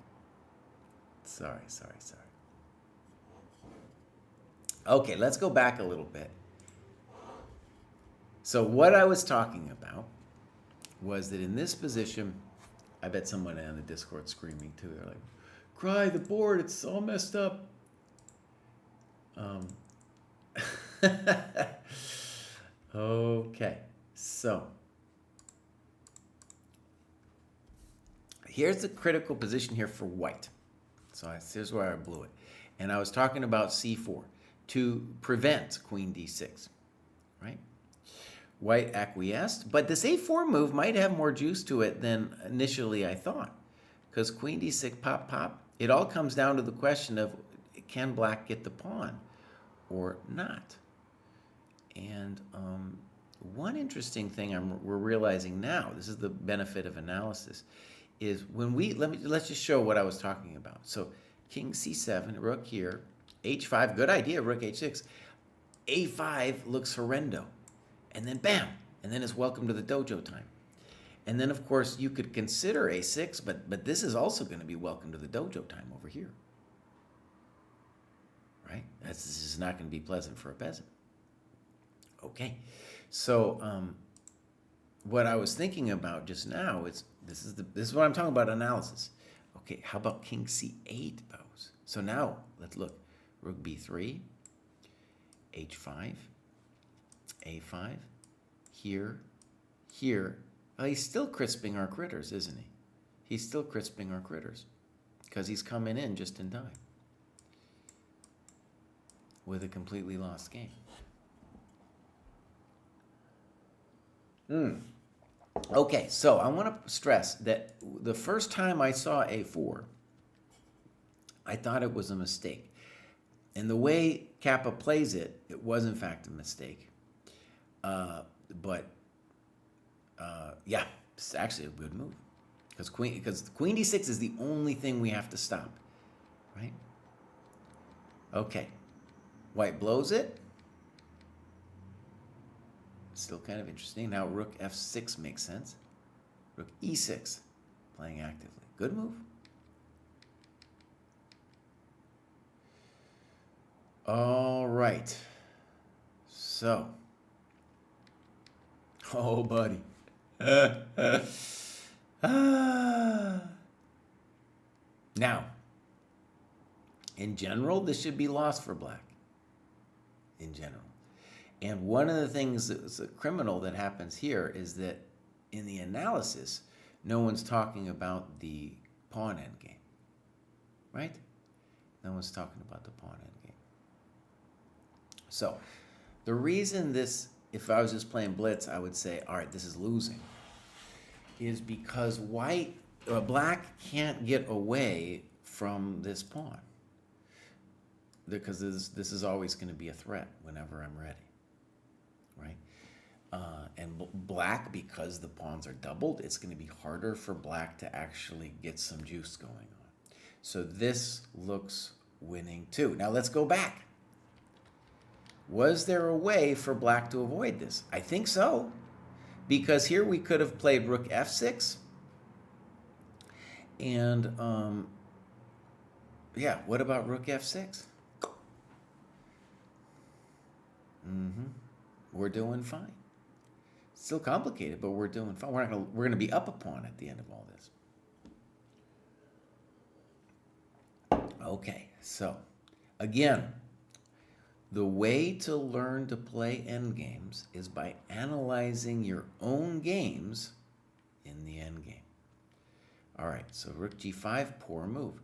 Okay, let's go back a little bit. So what I was talking about was that in this position, I bet someone on the Discord screaming too. They're like, Kraai, the board, it's all messed up. Okay, so here's the critical position here for white. So here's where I blew it. And I was talking about c4 to prevent queen d6, right? White acquiesced, but this a4 move might have more juice to it than initially I thought. Because queen d6, pop, pop, it all comes down to the question of, can black get the pawn or not? And one interesting thing we're realizing now, this is the benefit of analysis, is when let's just show what I was talking about. So king c7, rook here, h5, good idea, rook h6. a5 looks horrendo. And then bam, and then it's welcome to the dojo time. And then of course you could consider a6, but this is also going to be welcome to the dojo time over here. Right? This is not going to be pleasant for a peasant. Okay, so what I was thinking about just now is this is what I'm talking about, analysis. Okay, how about king c8 bows? So now let's look. Rook b3, h5, a5, here, here. He's still crisping our critters, isn't he? He's still crisping our critters because he's coming in just in time with a completely lost game. Okay, so I want to stress that the first time I saw a4, I thought it was a mistake. And the way Kappa plays it, it was in fact a mistake. Yeah, it's actually a good move. Because queen d6 is the only thing we have to stop, right? Okay, white blows it. Still kind of interesting. Now rook f6 makes sense. Rook e6, playing actively. Good move. All right. So, oh, buddy. Now, in general, this should be lost for black. In general. And one of the things that's a criminal that happens here is that in the analysis, no one's talking about the pawn endgame, right? No one's talking about the pawn endgame. So the reason this, if I was just playing blitz, I would say, all right, this is losing, is because black can't get away from this pawn. Because this is always going to be a threat whenever I'm ready. Right? And black, because the pawns are doubled, it's going to be harder for black to actually get some juice going on. So this looks winning too. Now let's go back. Was there a way for black to avoid this? I think so. Because here we could have played rook f6. And, yeah, what about rook f6? We're doing fine. Still complicated, but we're doing fine. We're gonna be up a pawn at the end of all this. Okay, so again, the way to learn to play endgames is by analyzing your own games in the endgame. All right, so rook g5, poor move.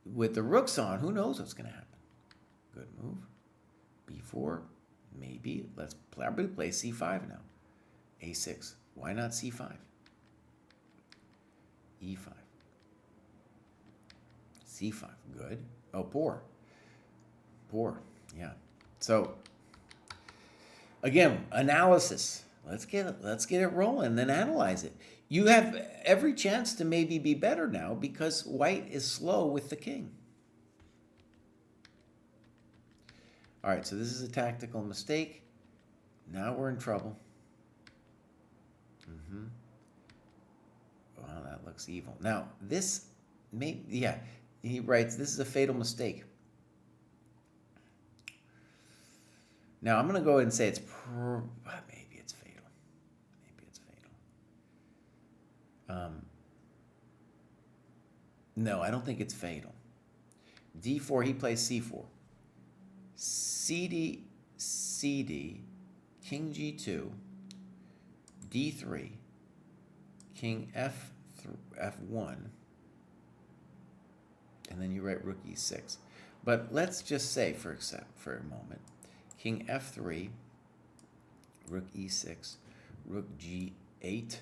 With the rooks on, who knows what's going to happen? Good move. b4. Maybe. Let's probably play c5 now. a6. Why not c5? e5. c5. Good. Oh, poor. Poor. Yeah. So, again, analysis. Let's get it rolling, then analyze it. You have every chance to maybe be better now because white is slow with the king. All right, so this is a tactical mistake. Now we're in trouble. Wow, that looks evil. Now, this he writes, this is a fatal mistake. Now, I'm going to go ahead and say maybe it's fatal. Maybe it's fatal. No, I don't think it's fatal. D4, he plays C4. CD, CD, King G2, D3, King F1, and then you write Rook E6. But let's just say, for a moment, King F3, Rook E6, Rook G8.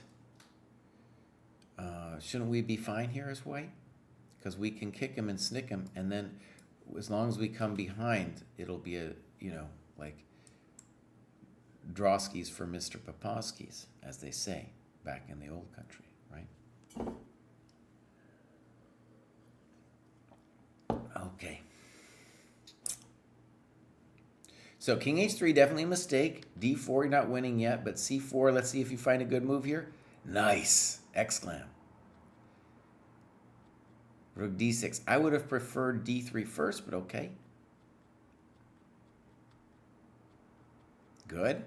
Shouldn't we be fine here as white? Because we can kick him and snick him, and then as long as we come behind, it'll be a, like Drawskis for Mr. Popovskis, as they say back in the old country, right? Okay. So King H3, definitely a mistake. D4, you're not winning yet, but C4, let's see if you find a good move here. Nice. Exclam. Rook D6. I would have preferred D3 first, but okay. Good.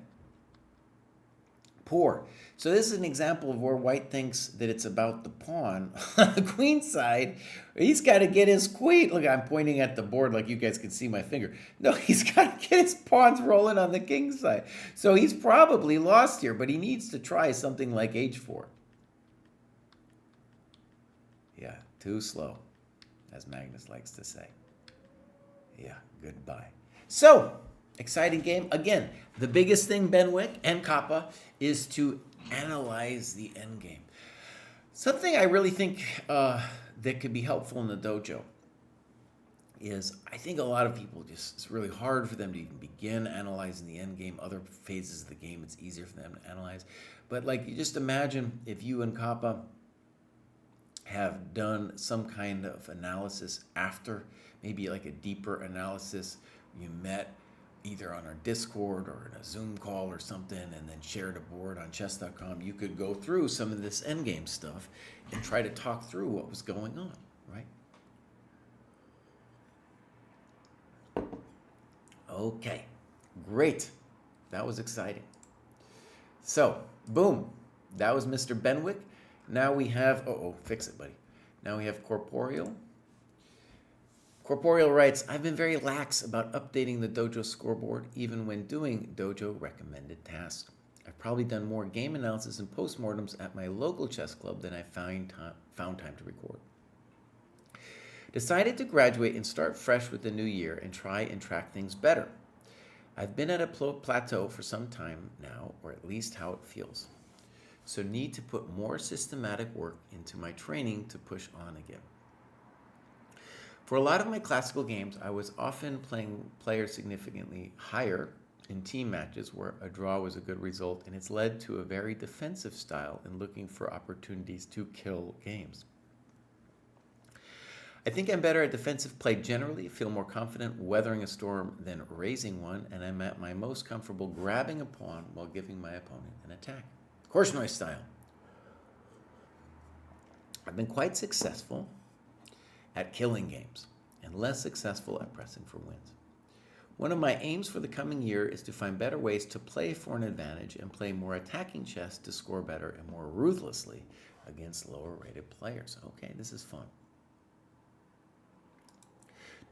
Poor. So this is an example of where white thinks that it's about the pawn. On the queen side, he's got to get his queen. Look, I'm pointing at the board like you guys can see my finger. No, he's got to get his pawns rolling on the king side. So he's probably lost here, but he needs to try something like H4. Yeah, too slow, as Magnus likes to say. Yeah, goodbye. So, exciting game. Again, the biggest thing, Benwick and Kappa, is to analyze the endgame. Something I really think that could be helpful in the dojo is I think a lot of people it's really hard for them to even begin analyzing the endgame. Other phases of the game, it's easier for them to analyze. But like, you just imagine if you and Kappa have done some kind of analysis after, maybe like a deeper analysis. You met either on our Discord or in a Zoom call or something, and then shared a board on chess.com. You could go through some of this endgame stuff and try to talk through what was going on, right? Okay, great. That was exciting. So, boom. That was Mr. Benwick. Now we have, fix it, buddy. Now we have Corporeal. Corporeal writes, I've been very lax about updating the dojo scoreboard, even when doing dojo recommended tasks. I've probably done more game analysis and postmortems at my local chess club than I found time to record. Decided to graduate and start fresh with the new year and try and track things better. I've been at a plateau for some time now, or at least how it feels. So need to put more systematic work into my training to push on again. For a lot of my classical games, I was often playing players significantly higher in team matches where a draw was a good result, and it's led to a very defensive style in looking for opportunities to kill games. I think I'm better at defensive play generally, feel more confident weathering a storm than raising one, and I'm at my most comfortable grabbing a pawn while giving my opponent an attack. Korchnoi style. I've been quite successful at killing games and less successful at pressing for wins. One of my aims for the coming year is to find better ways to play for an advantage and play more attacking chess to score better and more ruthlessly against lower-rated players. Okay, this is fun.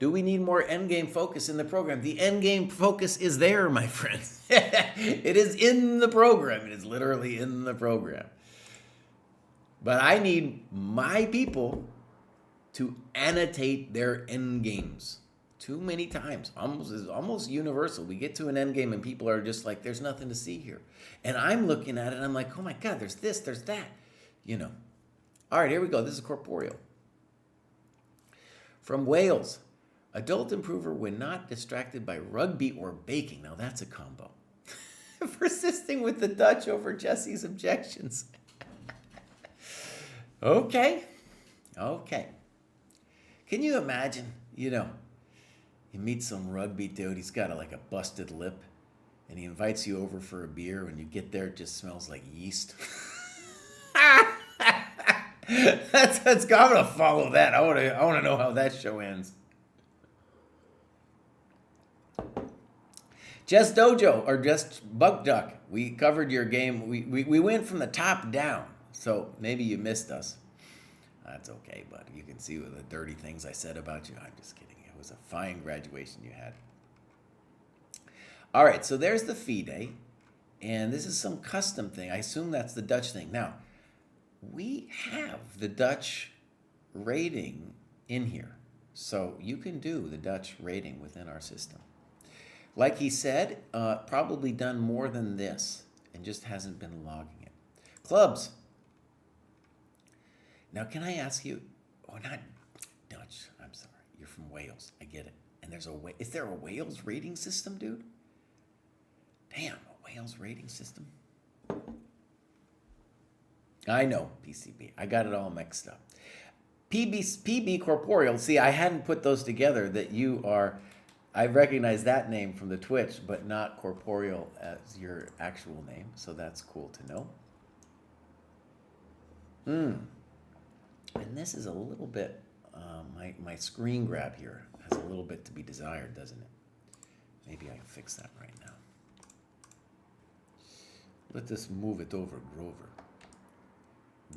Do we need more endgame focus in the program? The endgame focus is there, my friends. It is in the program. It is literally in the program. But I need my people to annotate their endgames. Too many times, almost universal. We get to an endgame and people are just like, there's nothing to see here. And I'm looking at it and I'm like, oh my God, there's this, there's that. All right, here we go. This is Corporeal. From Wales. Adult improver when not distracted by rugby or baking. Now that's a combo. Persisting with the Dutch over Jesse's objections. Okay. Can you imagine, you meet some rugby dude, he's got a busted lip, and he invites you over for a beer. When you get there, it just smells like yeast. I'm gonna follow that. I wanna know how that show ends. Just Dojo, or just Buck Duck. We covered your game. We went from the top down, so maybe you missed us. That's okay, bud. You can see the dirty things I said about you. I'm just kidding. It was a fine graduation you had. All right, so there's the FIDE, and this is some custom thing. I assume that's the Dutch thing. Now, we have the Dutch rating in here, so you can do the Dutch rating within our system. Like he said, probably done more than this and just hasn't been logging it. Clubs. Now, can I ask you, oh, not Dutch, I'm sorry, you're from Wales, I get it. And is there a Wales rating system, dude? Damn, a Wales rating system? I know, PCB, I got it all mixed up. PB Corporeal, see, I hadn't put those together that you are, I recognize that name from the Twitch, but not Corporeal as your actual name, so that's cool to know. And this is a little bit, my screen grab here has a little bit to be desired, doesn't it? Maybe I can fix that right now. Let us move it over, Grover.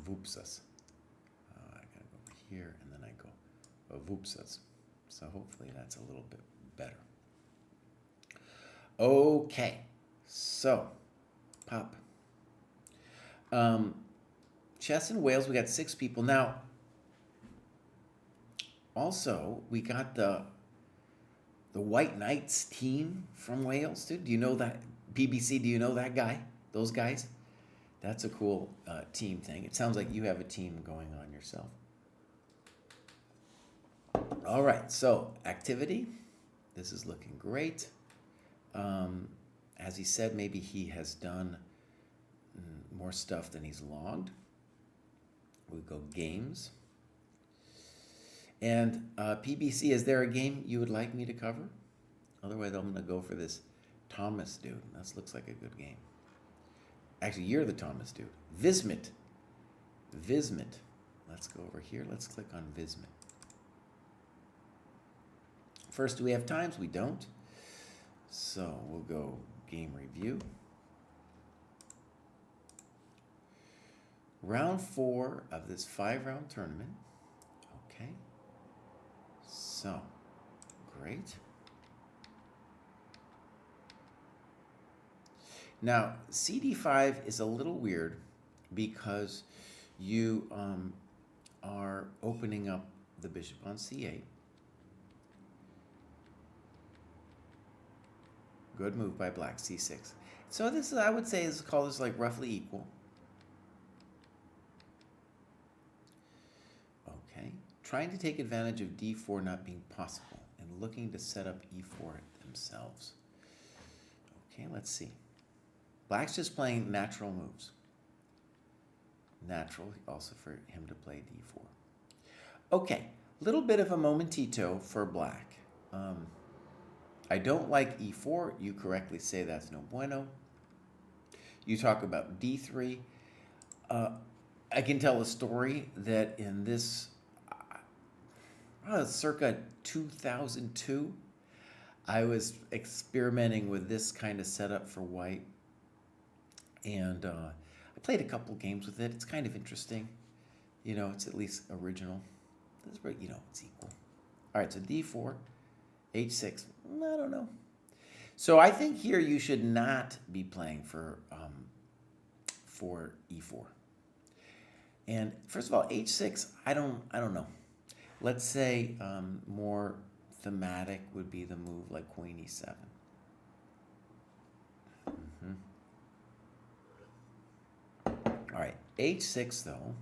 Voopsas. I gotta go over here, and then I go voopsas. So hopefully that's a little bit better. Okay, so, pop. Chess in Wales, we got 6 people. Now, also, we got the White Knights team from Wales, dude. Do you know that? BBC, do you know that guy? Those guys? That's a cool team thing. It sounds like you have a team going on yourself. All right, so activity. This is looking great. As he said, maybe he has done more stuff than he's logged. We go games. And PBC, is there a game you would like me to cover? Otherwise, I'm going to go for this Thomas dude. That looks like a good game. Actually, you're the Thomas dude. Vismit. Vismit. Let's go over here. Let's click on Vismit. First, do we have times? We don't. So we'll go game review. Round 4 of this 5-round tournament. Okay. So, great. Now, CD5 is a little weird because you are opening up the bishop on C8. Good move by black, C6. So this is, I would say, is called this like roughly equal. Okay. Trying to take advantage of D4 not being possible and looking to set up E4 themselves. Okay, let's see. Black's just playing natural moves. Natural, also for him to play D4. Okay, little bit of a momentito for black. I don't like E4. You correctly say that's no bueno. You talk about D3. I can tell a story that in this, circa 2002, I was experimenting with this kind of setup for white. And I played a couple games with it. It's kind of interesting. You know, it's at least original. You know, it's equal. All right, so D4, H6. I don't know. So I think here you should not be playing for E4. And first of all, H6, I don't know. Let's say more thematic would be the move like Queen E7. All right, H6 though,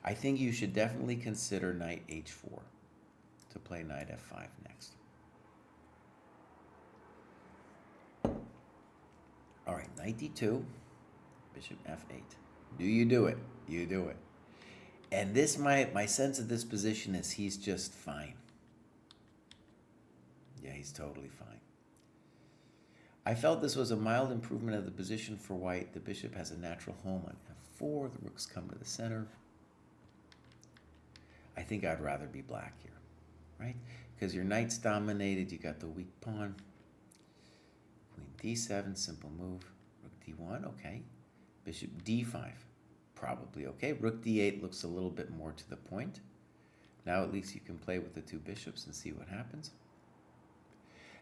I think you should definitely consider Knight H4 to play Knight F5 next. All right, Knight D2, Bishop F8. Do you do it? You do it. And this, my sense of this position is he's just fine. Yeah, he's totally fine. I felt this was a mild improvement of the position for white. The bishop has a natural home on F4. The rooks come to the center. I think I'd rather be black here, right? Because your knight's dominated. You got the weak pawn. Queen D7, simple move. Rook D1, okay. Bishop D5, probably okay. Rook d8 looks a little bit more to the point. Now at least you can play with the two bishops and see what happens.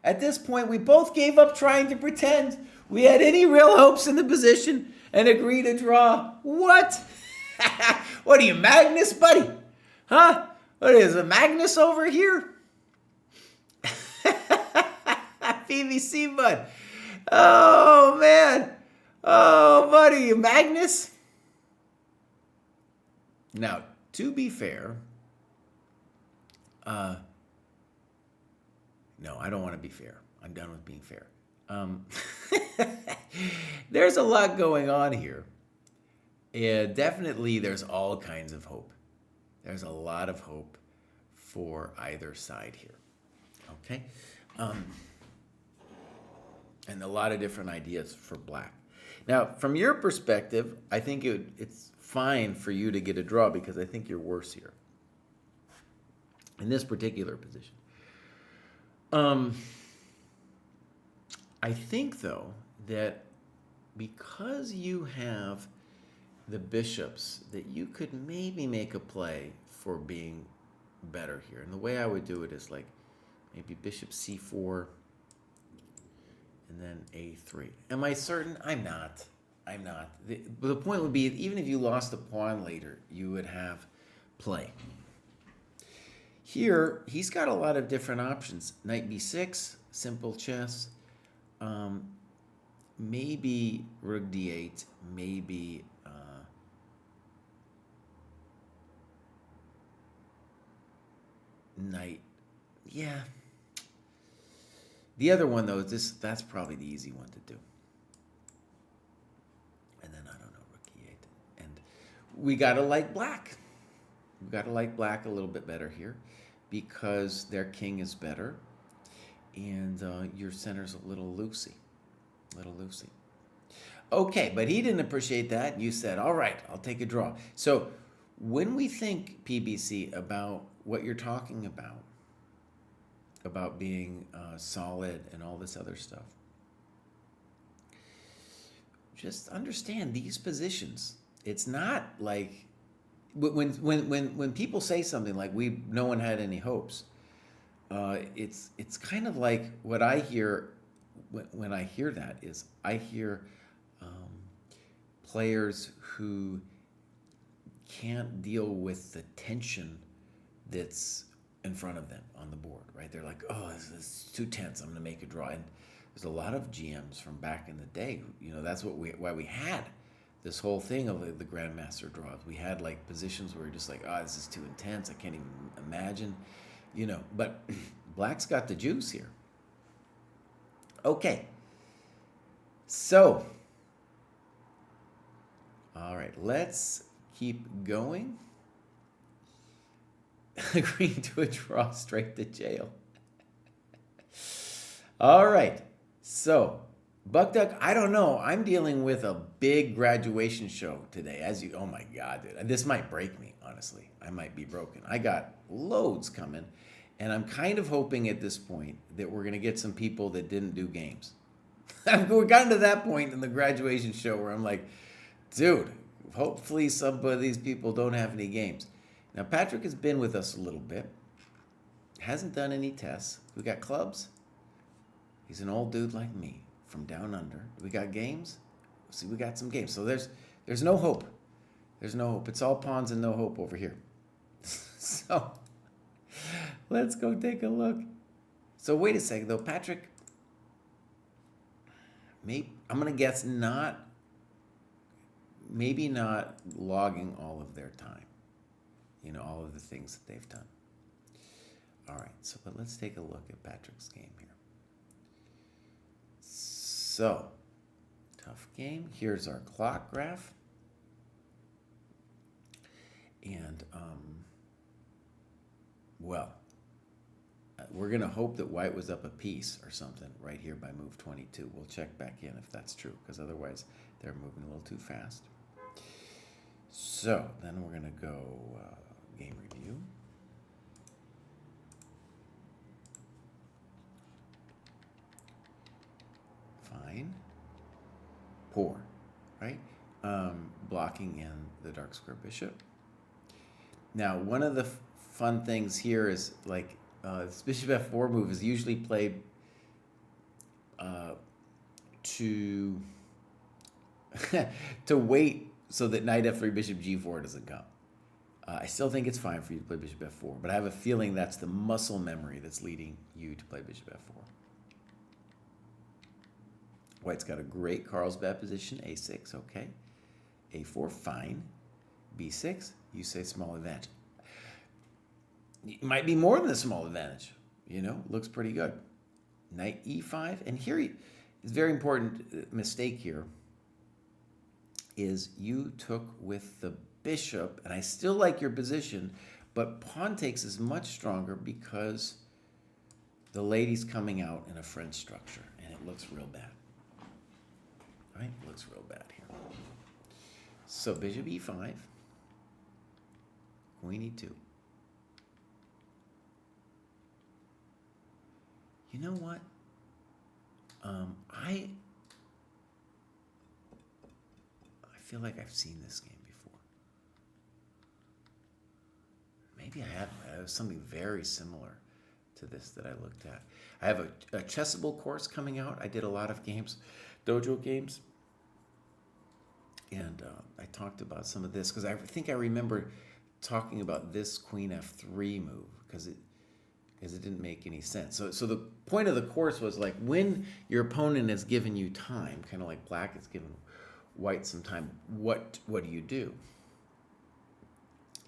At this point, we both gave up trying to pretend we had any real hopes in the position and agreed to draw. What? What are you, Magnus, buddy? Huh? What is a Magnus over here? PVC, bud. Oh, man. Oh, buddy, you Magnus? Now, to be fair, no, I don't want to be fair. I'm done with being fair. There's a lot going on here. Yeah, definitely there's all kinds of hope. There's a lot of hope for either side here. Okay? And a lot of different ideas for black. Now, from your perspective, I think it's fine for you to get a draw because I think you're worse here in this particular position. I think, though, that because you have the bishops, that you could maybe make a play for being better here. And the way I would do it is like maybe bishop c4 and then a3. Am I certain? I'm not. I'm not. The point would be, even if you lost a pawn later, you would have play. Here, he's got a lot of different options. Knight b6, simple chess. Maybe rook d8, maybe knight. Yeah. The other one, though, that's probably the easy one to do. And then, I don't know, rook e8. And we got to like black. We got to like black a little bit better here because their king is better. And your center's a little loosey. Okay, but he didn't appreciate that. You said, all right, I'll take a draw. So when we think, PBC, about what you're talking about being solid and all this other stuff, just understand these positions. It's not like when people say something like no one had any hopes. It's kind of like what I hear when I hear that is I hear players who can't deal with the tension that's in front of them on the board, right? They're like, oh, this is too tense. I'm going to make a draw. And there's a lot of GMs from back in the day. You know, that's why we had this whole thing of the grandmaster draws. We had like positions where you're just like, oh, this is too intense. I can't even imagine, you know. But black's got the juice here. Okay. So, all right, let's keep going. Agreeing to a draw, straight to jail. All right, so Buck Duck, I don't know. I'm dealing with a big graduation show today. Oh my God, dude. This might break me, honestly. I might be broken. I got loads coming, and I'm kind of hoping at this point that we're going to get some people that didn't do games. We're gotten to that point in the graduation show where I'm like, dude, hopefully some of these people don't have any games. Now, Patrick has been with us a little bit. Hasn't done any tests. We got clubs. He's an old dude like me from down under. We got games. See, we got some games. So there's no hope. There's no hope. It's all pawns and no hope over here. So let's go take a look. So wait a second, though. Patrick, I'm going to guess maybe not logging all of their time. You know, all of the things that they've done. All right, but let's take a look at Patrick's game here. So, tough game. Here's our clock graph. And, we're going to hope that white was up a piece or something right here by move 22. We'll check back in if that's true, because otherwise they're moving a little too fast. So, then we're going to go game review. Fine. Poor, right? blocking in the dark square bishop. Now, one of the fun things here is like this bishop f4 move is usually played to to wait so that knight f3, bishop g4 doesn't come. I still think it's fine for you to play bishop f4, but I have a feeling that's the muscle memory that's leading you to play bishop f4. White's got a great Carlsbad position, a6, okay. a4, fine. b6, you say small advantage. It might be more than a small advantage, you know, looks pretty good. Knight e5, and here is very important mistake here is you took with the bishop, and I still like your position, but pawn takes is much stronger because the lady's coming out in a French structure, and it looks real bad. Right? It looks real bad here. So bishop e5, queen e2. You know what? I feel like I've seen this game before. Maybe I haven't. It was something very similar to this that I looked at. I have a Chessable course coming out. I did a lot of games, dojo games, and I talked about some of this because I think I remember talking about this queen f3 move because it didn't make any sense. So the point of the course was like when your opponent has given you time, kind of like black has given white some time, what do you do?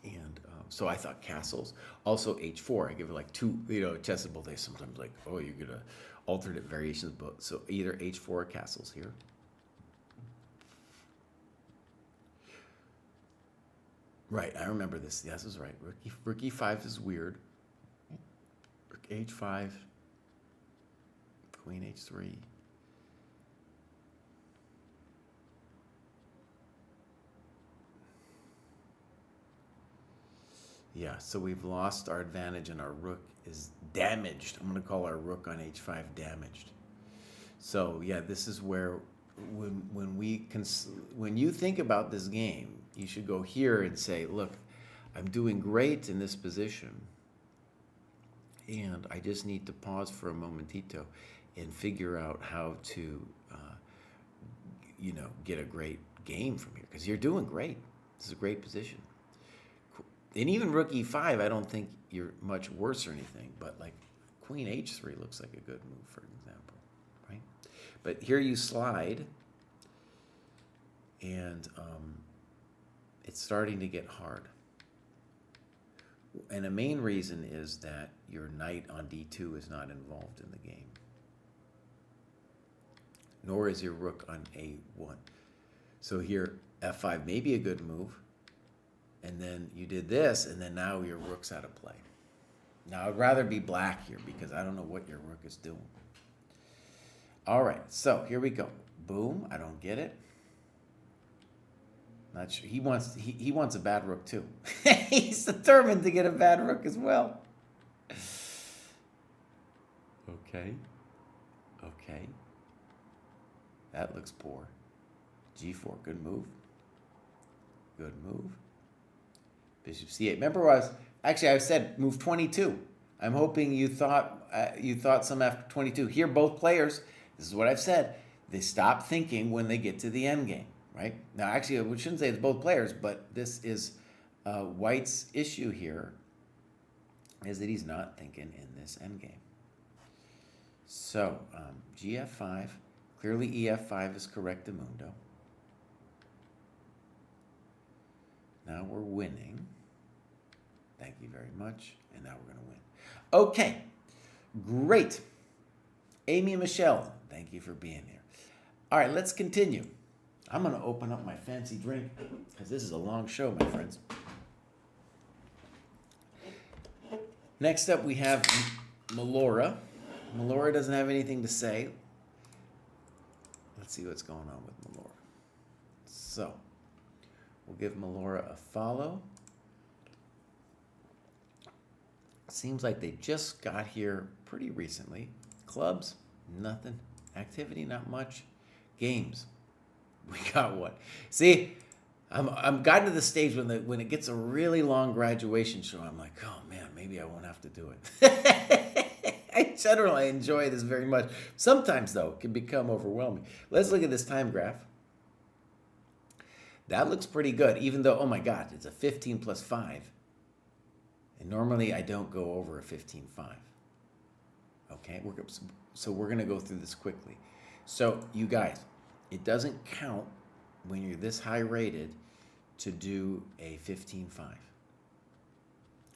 And so I thought castles. Also h4, I give it like two, you know, Chessable, they sometimes like, oh, you get a alternate variations, but so either h4 or castles here. Right, I remember this. Yes, this is right. Rook e5 is weird. Rook h5, queen h3. Yeah, so we've lost our advantage and our rook is damaged. I'm going to call our rook on h5 damaged. So yeah, this is where when you think about this game, you should go here and say, look, I'm doing great in this position, and I just need to pause for a momentito and figure out how to, you know, get a great game from here because you're doing great. This is a great position. And even rook e5, I don't think you're much worse or anything, but like queen h3 looks like a good move, for example, right? But here you slide, and it's starting to get hard. And the main reason is that your knight on d2 is not involved in the game, nor is your rook on a1. So here, f5 may be a good move, and then you did this, and then now your rook's out of play. Now, I'd rather be black here because I don't know what your rook is doing. All right, so here we go. Boom, I don't get it. Not sure. He wants a bad rook too. He's determined to get a bad rook as well. Okay. Okay. That looks poor. G4, good move. Good move. Bishop c8. Remember, I said move 22. I'm hoping you thought some after 22. Here, both players. This is what I've said. They stop thinking when they get to the end game, right? Now, actually, we shouldn't say it's both players, but this is White's issue here, is that he's not thinking in this end game. So, gf5. Clearly, ef5 is correctamundo. Now we're winning. Thank you very much. And now we're going to win. Okay. Great. Amy and Michelle, thank you for being here. All right, let's continue. I'm going to open up my fancy drink because this is a long show, my friends. Next up, we have Melora. Melora doesn't have anything to say. Let's see what's going on with Melora. So, we'll give Melora a follow. Seems like they just got here pretty recently. Clubs, nothing. Activity, not much. Games, we got one. See, I'm gotten to the stage when it gets a really long graduation show, I'm like, oh man, maybe I won't have to do it. I generally enjoy this very much. Sometimes though, it can become overwhelming. Let's look at this time graph. That looks pretty good, even though, oh my God, it's a 15 plus 5. And normally I don't go over a 15-5. Okay, so we're going to go through this quickly. So you guys, it doesn't count when you're this high rated to do a 15-5.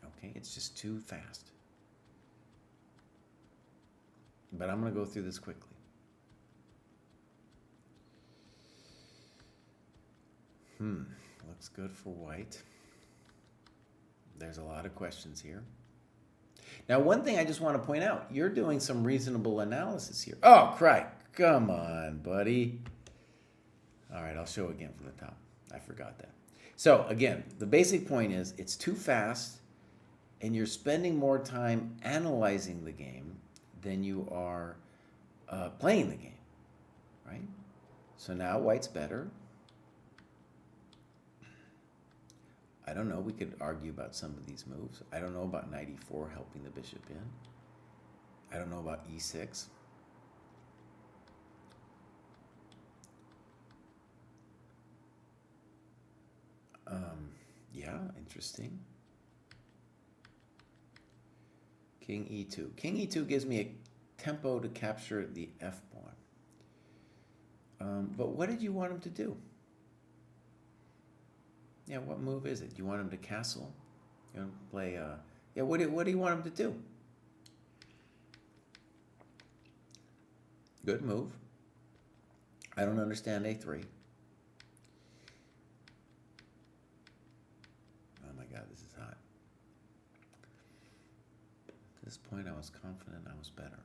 Okay, it's just too fast. But I'm going to go through this quickly. Looks good for white. There's a lot of questions here. Now, one thing I just want to point out, you're doing some reasonable analysis here. Oh, Kraai, come on, buddy. All right, I'll show again from the top. I forgot that. So, again, the basic point is it's too fast, and you're spending more time analyzing the game than you are playing the game, right? So now white's better. I don't know. We could argue about some of these moves. I don't know about knight e4 helping the bishop in. I don't know about e6. Yeah, interesting. King e2. King e2 gives me a tempo to capture the f pawn. But what did you want him to do? Yeah, what move is it? Do you want him to castle? You want him to play, yeah, what do you want him to do? Good move. I don't understand a3. Oh my God, this is hot. At this point, I was confident I was better.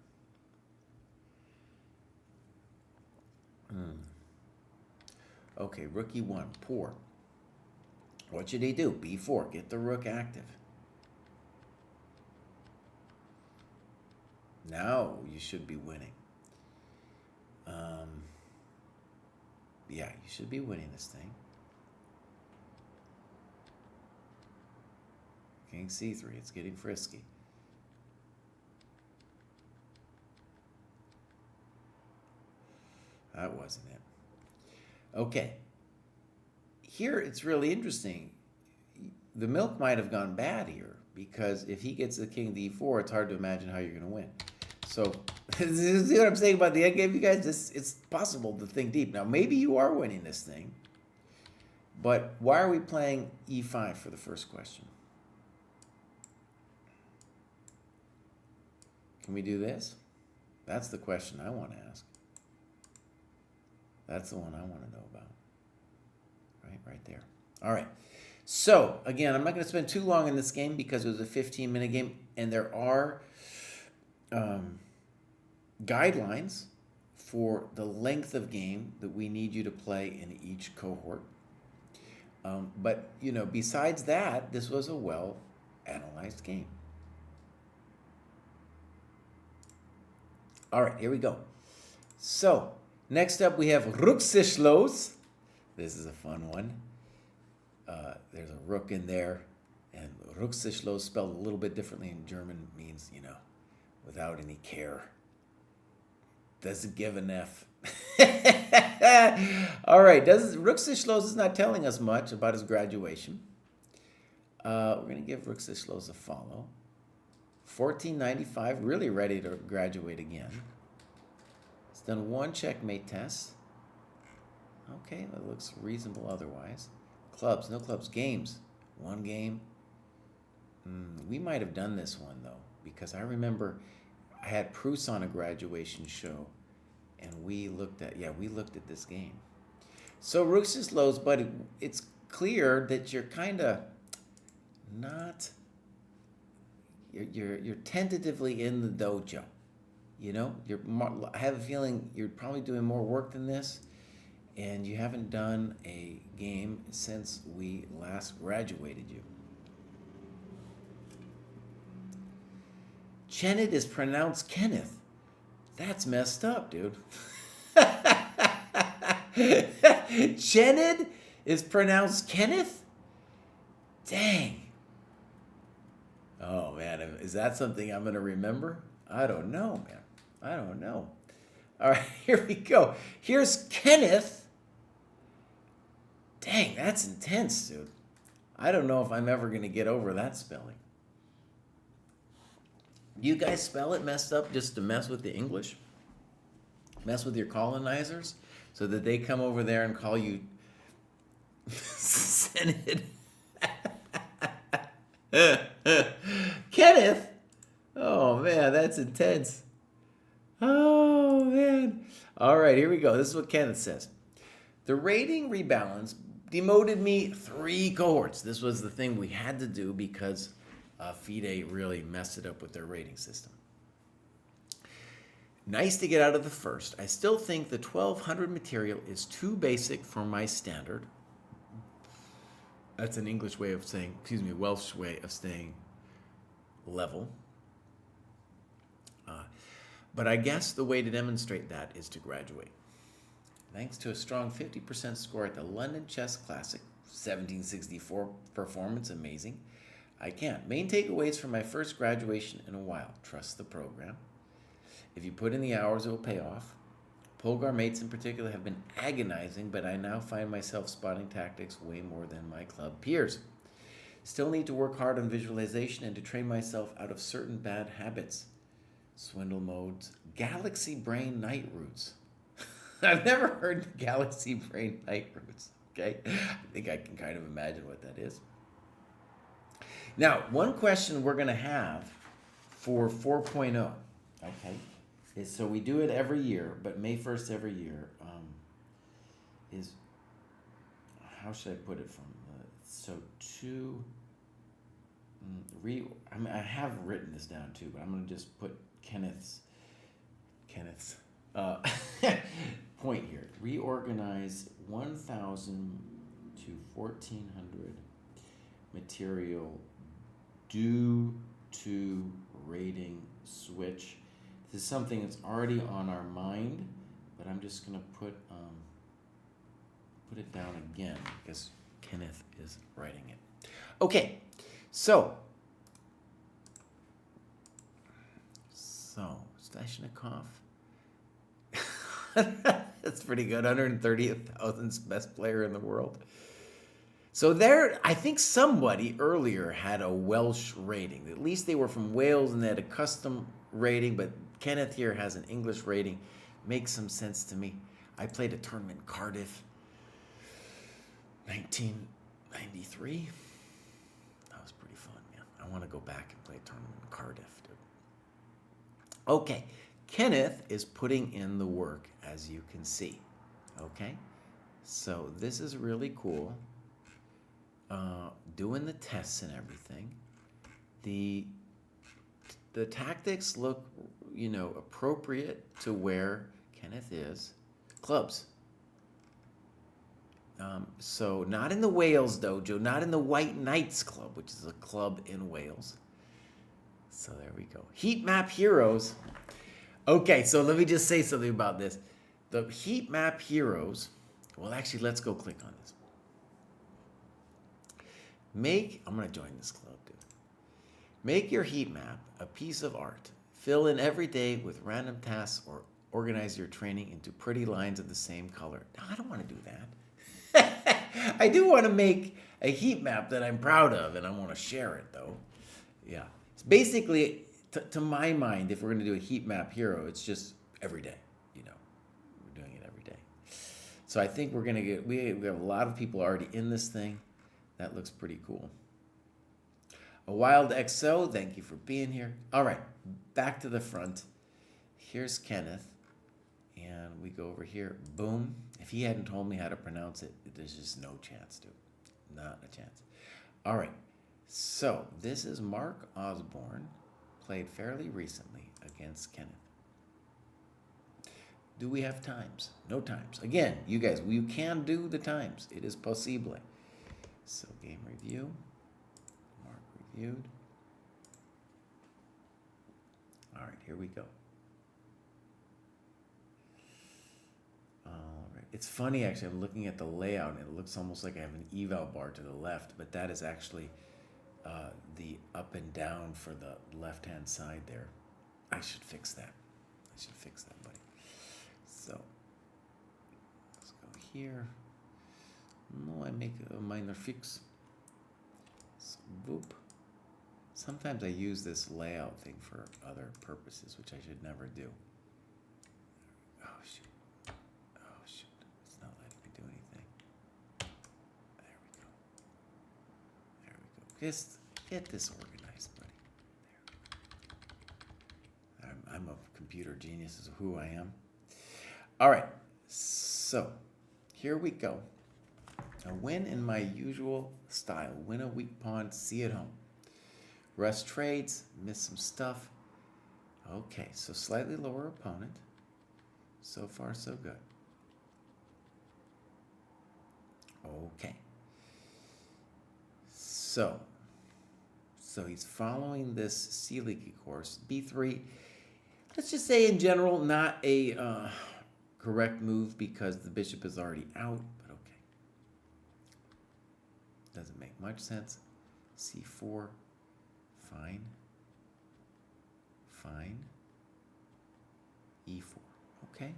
Okay, rook e1, poor. What should he do? b4, get the rook active. Now you should be winning. Yeah, you should be winning this thing. King c3, it's getting frisky. That wasn't it. Okay. Here it's really interesting. The milk might have gone bad here because if he gets the king to e4, it's hard to imagine how you're going to win. So, see what I'm saying about the endgame, you guys? It's possible to think deep. Now, maybe you are winning this thing, but why are we playing e5 for the first question? Can we do this? That's the question I want to ask. That's the one I want to know about. Right there. All right. So, again, I'm not going to spend too long in this game because it was a 15-minute game, and there are guidelines for the length of game that we need you to play in each cohort. But, you know, besides that, this was a well-analyzed game. All right, here we go. So, next up we have Rücksichtlos. This is a fun one. There's a rook in there, and Rücksichtlos, spelled a little bit differently in German, means, you know, without any care. Doesn't give an F. All right, Rücksichtlos is not telling us much about his graduation. We're going to give Rücksichtlos a follow. 1495, really ready to graduate again. He's done one checkmate test. Okay, that looks reasonable otherwise. Clubs, no clubs. Games, one game. We might have done this one, though, because I remember I had Pruess on a graduation show, and we looked at this game. So Rücksichtlos, but it's clear that you're kind of not, you're tentatively in the dojo. You know, I have a feeling you're probably doing more work than this, and you haven't done a game since we last graduated you. Chenid is pronounced Kenneth. That's messed up, dude. Chenid is pronounced Kenneth? Dang. Oh, man. Is that something I'm going to remember? I don't know, man. I don't know. All right, here we go. Here's Kenneth. Dang, that's intense, dude. I don't know if I'm ever going to get over that spelling. You guys spell it messed up just to mess with the English? Mess with your colonizers? So that they come over there and call you Senate? Kenneth? Oh, man, that's intense. Oh, man. All right, here we go. This is what Kenneth says. The rating rebalance demoted me 3 cohorts. This was the thing we had to do because FIDE really messed it up with their rating system. Nice to get out of the first. I still think the 1200 material is too basic for my standard. That's an English way of saying, Welsh way of saying level. But I guess the way to demonstrate that is to graduate. Thanks to a strong 50% score at the London Chess Classic, 1764 performance, amazing. I can't. Main takeaways from my first graduation in a while. Trust the program. If you put in the hours, it will pay off. Polgar mates in particular have been agonizing, but I now find myself spotting tactics way more than my club peers. Still need to work hard on visualization and to train myself out of certain bad habits. Swindle modes, galaxy brain night roots. I've never heard galaxy brain night roots, okay? I think I can kind of imagine what that is. Now, one question we're going to have for 4.0, okay, is so we do it every year, but May 1st every year is, how should I put it from, I have written this down too, but I'm going to just put Kenneth's point here. Reorganize 1,000 to 1,400 material due to rating switch. This is something that's already on our mind, but I'm just going to put it down again because Kenneth is writing it. Okay, so Stashnikov. That's pretty good. 130,000th best player in the world. So there, I think somebody earlier had a Welsh rating. At least they were from Wales and they had a custom rating, but Kenneth here has an English rating. Makes some sense to me. I played a tournament in Cardiff, 1993. That was pretty fun, man. I want to go back and play a tournament in Cardiff, dude. Okay, Kenneth is putting in the work, as you can see. Okay, so this is really cool. Doing the tests and everything. The tactics look, appropriate to where Kenneth is. Clubs. So not in the Wales dojo, not in the White Knights Club, which is a club in Wales. So there we go. Heat map heroes. Okay, so let me just say something about this. The heat map heroes, well, actually, let's go click on this. I'm going to join this club, dude. Make your heat map a piece of art. Fill in every day with random tasks or organize your training into pretty lines of the same color. No, I don't want to do that. I do want to make a heat map that I'm proud of, and I want to share it, though. Yeah. It's basically, to my mind, if we're going to do a heat map hero, it's just every day, We're doing it every day. So I think we're going to we have a lot of people already in this thing. That looks pretty cool. A Wild XO, thank you for being here. All right, back to the front. Here's Kenneth. And we go over here. Boom. If he hadn't told me how to pronounce it, there's just no chance, dude. Not a chance. All right. So this is Mark Osborne, played fairly recently against Kenneth. Do we have times? No times. Again, you guys, you can do the times. It is possible. So game review. Mark reviewed. All right, here we go. All right, It's funny, actually. I'm looking at the layout, and it looks almost like I have an eval bar to the left, but that is actually the up and down for the left-hand side there. I should fix that. Buddy. So, let's go here. No, I make a minor fix. So, boop. Sometimes I use this layout thing for other purposes, which I should never do. Oh, shoot. It's not letting me do anything. There we go. Just get this organized, buddy. There. I'm a computer genius, is who I am. All right. So, here we go. A win in my usual style. Win a weak pawn, see at home. Rest trades, miss some stuff. Okay, so slightly lower opponent. So far, so good. Okay. So he's following this C-League course. B3, let's just say in general, not a correct move because the bishop is already out, but okay. Doesn't make much sense. C4, fine. E4, okay.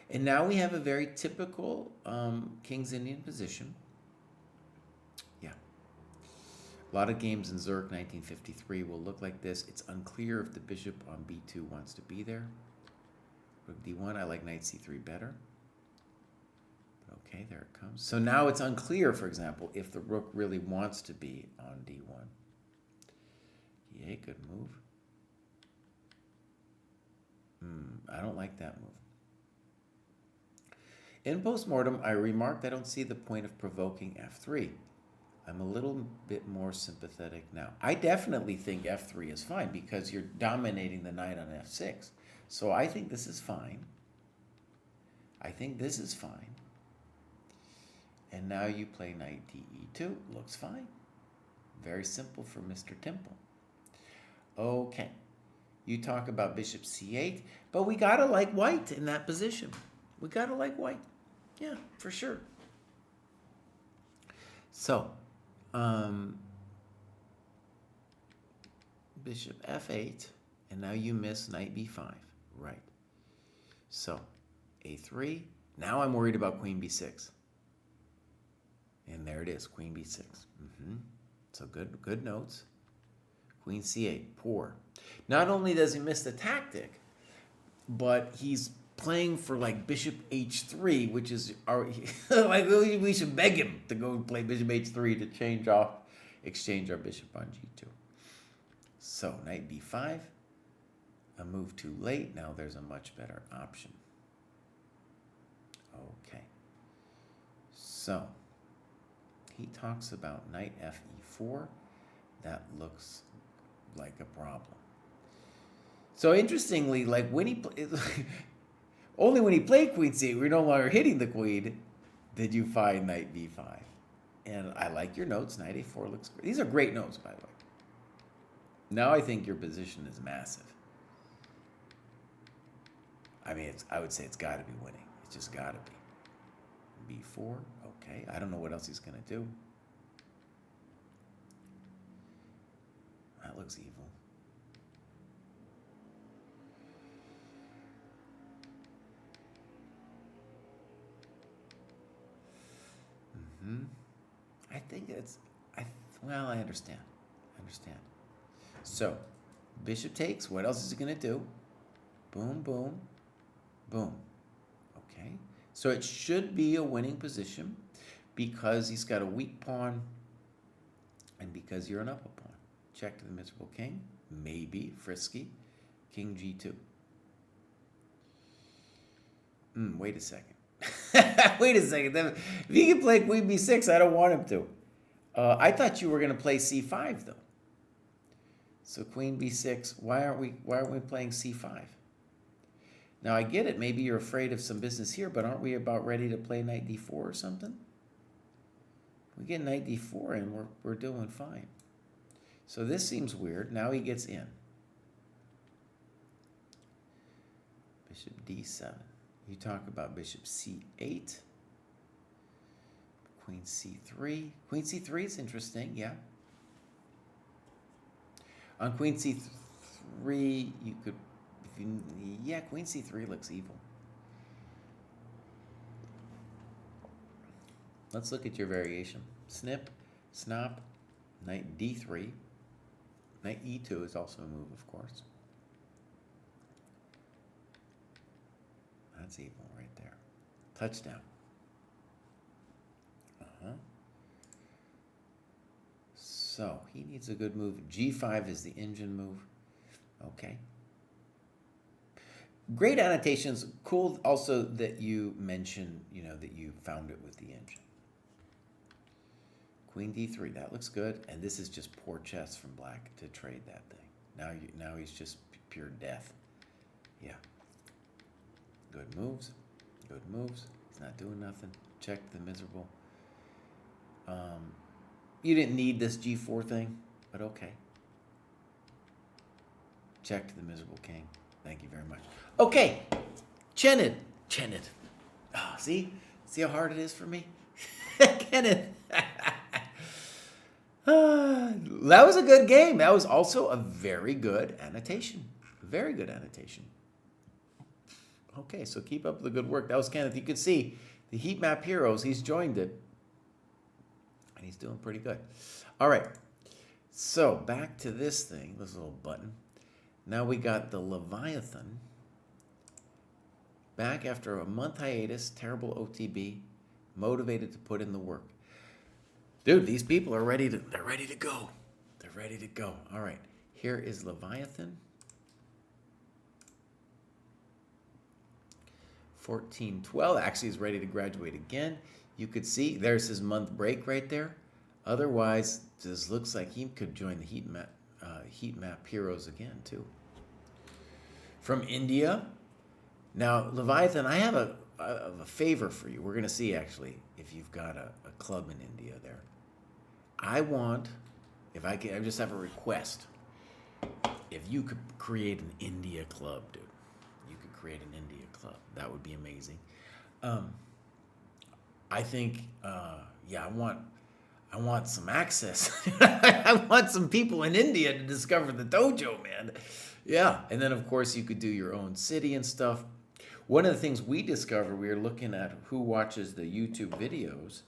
And now we have a very typical King's Indian position. Yeah. A lot of games in Zurich 1953 will look like this. It's unclear if the bishop on B2 wants to be there. Rook D1, I like knight C3 better. Okay, there it comes. So now it's unclear, for example, if the rook really wants to be on D1. Yeah, good move. I don't like that move. In postmortem, I remarked I don't see the point of provoking F3. I'm a little bit more sympathetic now. I definitely think F3 is fine because you're dominating the knight on F6. So I think this is fine. And now you play knight DE2. Looks fine. Very simple for Mr. Temple. Okay. You talk about bishop C8, but we gotta like white in that position. We gotta like white. Yeah, for sure. So, bishop F8, and now you miss knight B5. Right. So, A3. Now I'm worried about queen B6. And there it is, queen B6. So good notes. Queen C8, poor. Not only does he miss the tactic, but he's playing for like bishop H3, which is like we should beg him to go play bishop H3 to exchange our bishop on G2. So knight B5, a move too late. Now there's a much better option. Okay. So he talks about knight FE4. That looks like a problem. So interestingly, like when he only when he played queen c8, we're no longer hitting the queen, did you find knight b5. And I like your notes. Knight a4 looks great. These are great notes, by the way. Now I think your position is massive. I mean, I would say it's got to be winning. It's just got to be. b4, okay. I don't know what else he's going to do. That looks evil. I think it's, well, I understand. So, bishop takes. What else is he going to do? Boom, boom, boom. Okay. So it should be a winning position because he's got a weak pawn and because you're an upper pawn. Check to the miserable king. Maybe frisky. King G2. Wait a second. Wait a second. If he can play queen b6, I don't want him to. I thought you were going to play c5 though. So queen b6. Why aren't we playing c5? Now I get it. Maybe you're afraid of some business here, but aren't we about ready to play knight d4 or something? We get knight d4 and we're doing fine. So this seems weird. Now he gets in. Bishop d7. You talk about bishop c8, queen c3. Queen c3 is interesting, yeah. On queen c3, you could, yeah, queen c3 looks evil. Let's look at your variation. Snip, snop, knight d3. Knight e2 is also a move, of course. That's evil right there. Touchdown. So he needs a good move. G5 is the engine move. Okay. Great annotations. Cool also that you mentioned, that you found it with the engine. Queen d3, that looks good. And this is just poor chess from black to trade that thing. Now he's just pure death. Yeah. Good moves. Good moves. He's not doing nothing. Check the miserable. You didn't need this g4 thing, but okay. Check to the miserable king. Thank you very much. Okay. Chenid. Oh, see? See how hard it is for me? Kenneth. That was a good game. That was also a very good annotation. Very good annotation. Okay, so keep up the good work. That was Kenneth. You could see the heat map heroes. He's joined it. And he's doing pretty good. All right. So back to this thing, this little button. Now we got the Leviathan. Back after a month hiatus, terrible OTB, motivated to put in the work. Dude, these people are ready to, they're ready to go. They're ready to go. All right. Here is Leviathan. 14-12, actually is ready to graduate again. You could see there's his month break right there. Otherwise, this looks like he could join the heat map heroes again too. From India. Now, Leviathan, I have a favor for you. We're going to see actually if you've got a club in India there. I want, if I can, I just have a request. If you could create an India club, dude. You could create an India club. That would be amazing. I think, yeah, I want some access. I want some people in India to discover the dojo, man. Yeah, and then of course you could do your own city and stuff. One of the things we discovered, we were looking at who watches the YouTube videos,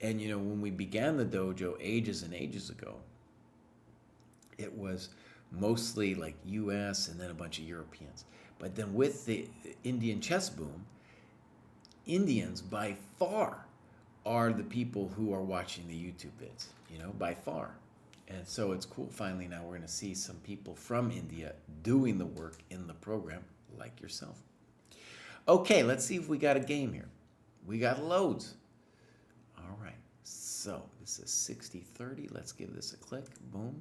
and when we began the dojo ages and ages ago, it was mostly like U.S. and then a bunch of Europeans. But then with the Indian chess boom, Indians by far are the people who are watching the YouTube vids, by far. And so it's cool. Finally, now we're going to see some people from India doing the work in the program, like yourself. Okay, let's see if we got a game here. We got loads. All right, so this is 60-30. Let's give this a click. Boom.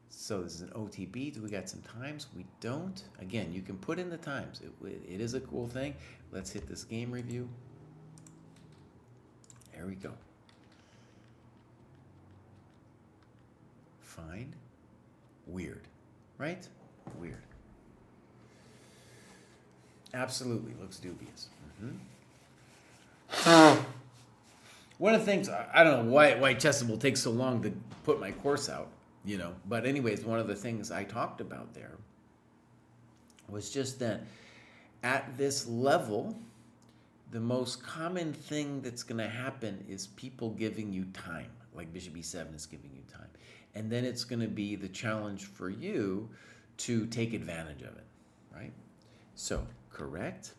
So this is an OTB. Do we got some times? We don't. Again, you can put in the times. It is a cool thing. Let's hit this game review. There we go. Fine. Weird. Right? Weird. Absolutely. Looks dubious. One of the things, I don't know why Chessable takes so long to put my course out, But anyways, one of the things I talked about there was just that at this level, the most common thing that's going to happen is people giving you time, like Bishop E7 is giving you time. And then it's going to be the challenge for you to take advantage of it, right? So, correct,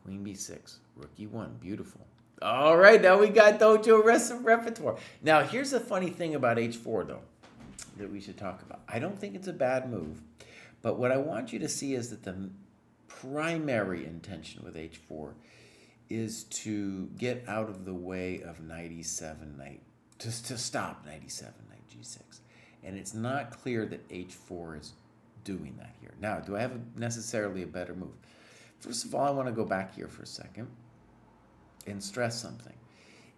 Queen B6, Rook E1, beautiful. All right, now we got dojo repertoire. Now, here's a funny thing about H4, though, that we should talk about. I don't think it's a bad move, but what I want you to see is that the primary intention with H4 is to get out of the way of knight E7, to stop knight E7, knight G6. And it's not clear that H4 is doing that here. Now, do I have necessarily a better move? First of all, I want to go back here for a second and stress something.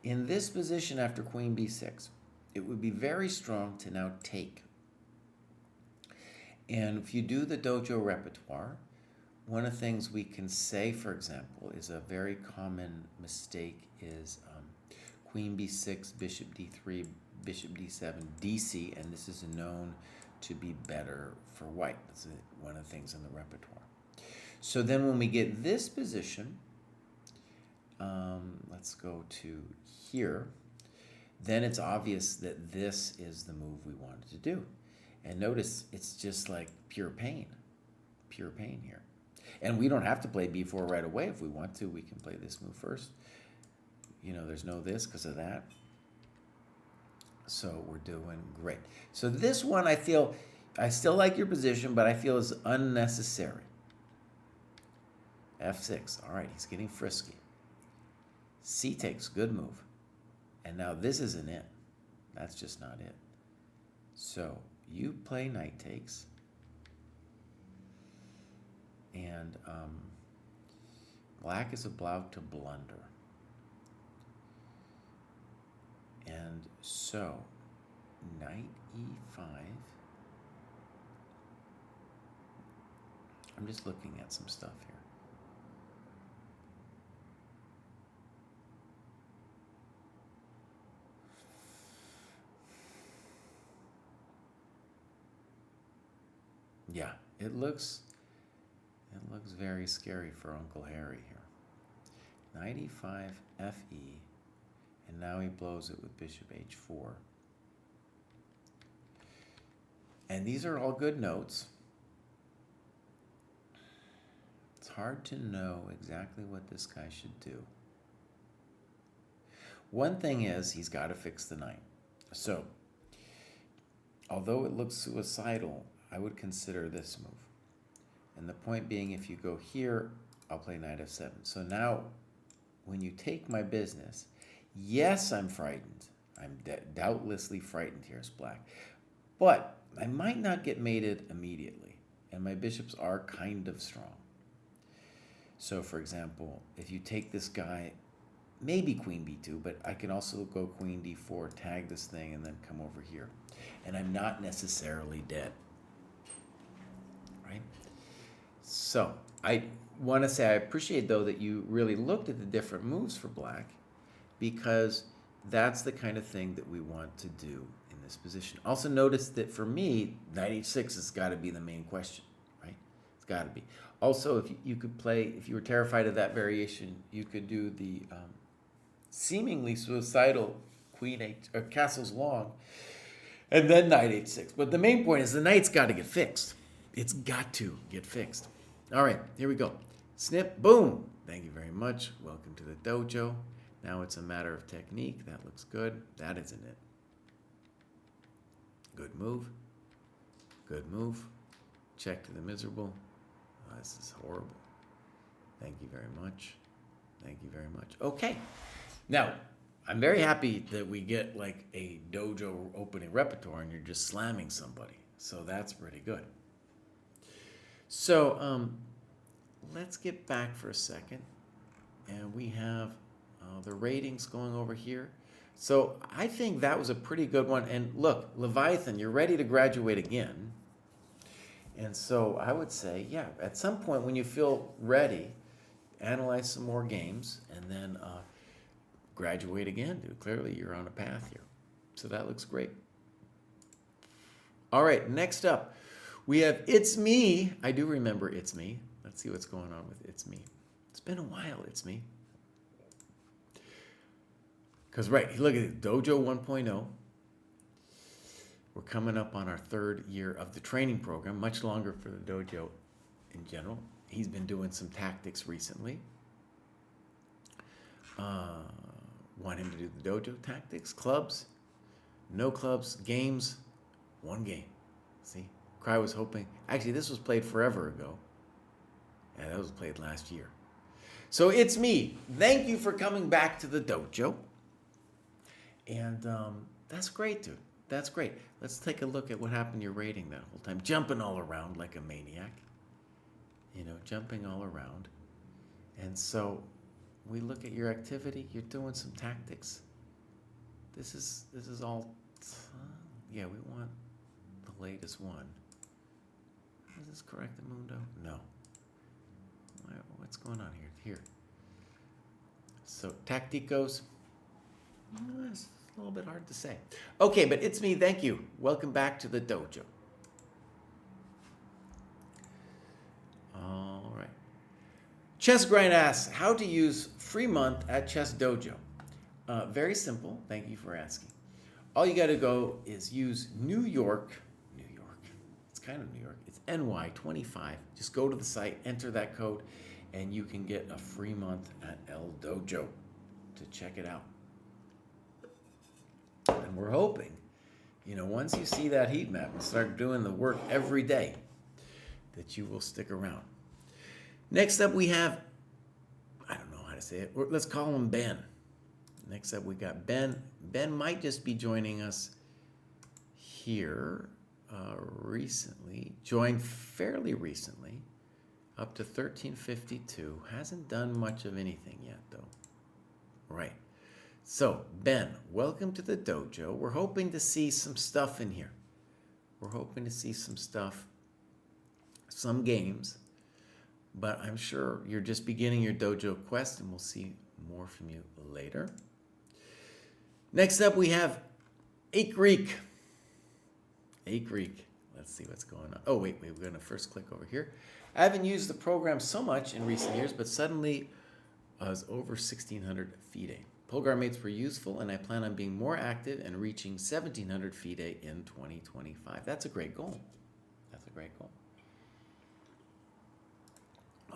In this position after Queen B6, it would be very strong to now take. And if you do the dojo repertoire, one of the things we can say, for example, is a very common mistake is queen b6, bishop d3, bishop d7, dc, and this is known to be better for white. That's one of the things in the repertoire. So then when we get this position, let's go to here, then it's obvious that this is the move we wanted to do. And notice it's just like pure pain here. And we don't have to play b4 right away. If we want to, we can play this move first. You know, there's no this because of that. So we're doing great. So this one, I feel, I still like your position, but I feel is unnecessary. f6. All right, he's getting frisky. C takes, good move. And now this isn't it. That's just not it. So you play knight takes. And black is about to blunder. And so knight e5. I'm just looking at some stuff here. Yeah, it looks very scary for Uncle Harry here. Knight e5, fe, and now he blows it with bishop h4. And these are all good notes. It's hard to know exactly what this guy should do. One thing is he's got to fix the knight. So, although it looks suicidal, I would consider this move. And the point being, if you go here, I'll play knight f7. So now, when you take my business, yes, I'm frightened. I'm doubtlessly frightened here as black. But I might not get mated immediately. And my bishops are kind of strong. So, for example, if you take this guy, maybe queen b2, but I can also go queen d4, tag this thing, and then come over here. And I'm not necessarily dead. Right? So, I want to say I appreciate, though, that you really looked at the different moves for black, because that's the kind of thing that we want to do in this position. Also notice that for me, knight h6 has got to be the main question, right? It's got to be. Also, if you could play, if you were terrified of that variation, you could do the seemingly suicidal queen h, or castles long, and then knight h6. But the main point is the knight's got to get fixed. It's got to get fixed. All right, here we go. Snip, boom. Thank you very much. Welcome to the dojo. Now it's a matter of technique. That looks good. That isn't it. Good move. Good move. Check to the miserable. Oh, this is horrible. Thank you very much. Thank you very much. Okay. Now, I'm very happy that we get like a dojo opening repertoire and you're just slamming somebody. So that's pretty good. So let's get back for a second. And we have the ratings going over here. So I think that was a pretty good one. And look, Leviathan, you're ready to graduate again. And so I would say, yeah, at some point when you feel ready, analyze some more games and then graduate again, dude. Clearly you're on a path here. So that looks great. All right, next up, we have It's Me. I do remember It's Me. Let's see what's going on with It's Me. It's been a while, It's Me. Because, right, look at it, Dojo 1.0. We're coming up on our third year of the training program, much longer for the dojo in general. He's been doing some tactics recently. Want him to do the dojo tactics, clubs, no clubs, games, one game. See, Kraai was hoping. Actually, this was played forever ago. Yeah, that was played last year. So It's Me. Thank you for coming back to the dojo. And that's great, dude. That's great. Let's take a look at what happened to your rating that whole time. Jumping all around like a maniac. You know, jumping all around. And so we look at your activity. You're doing some tactics. This is all. Yeah, we want the latest one. Is this correct, Mundo? No. What's going on here? Here. So, tacticos. It's a little bit hard to say. Okay, but it's me. Thank you. Welcome back to the dojo. All right. Chess Grind asks how to use free month at Chess Dojo. Very simple. Thank you for asking. All you got to go is use New York. It's kind of New York. It's NY25. Just go to the site, enter that code, and you can get a free month at El Dojo to check it out. And we're hoping, once you see that heat map and start doing the work every day, that you will stick around. Next up, we have, I don't know how to say it. Let's call him Ben. Next up, we got Ben. Ben might just be joining us here recently. Joined fairly recently, up to 1352. Hasn't done much of anything yet, though. Right. So, Ben, welcome to the dojo. We're hoping to see some stuff in here. We're hoping to see some stuff, some games, but I'm sure you're just beginning your dojo quest, and we'll see more from you later. Next up, we have Greek. Greek. Let's see what's going on. Oh, wait, we're going to first click over here. I haven't used the program so much in recent years, but suddenly I was over 1,600 FIDE. Polgar mates were useful, and I plan on being more active and reaching 1,700 FIDE in 2025. That's a great goal. That's a great goal.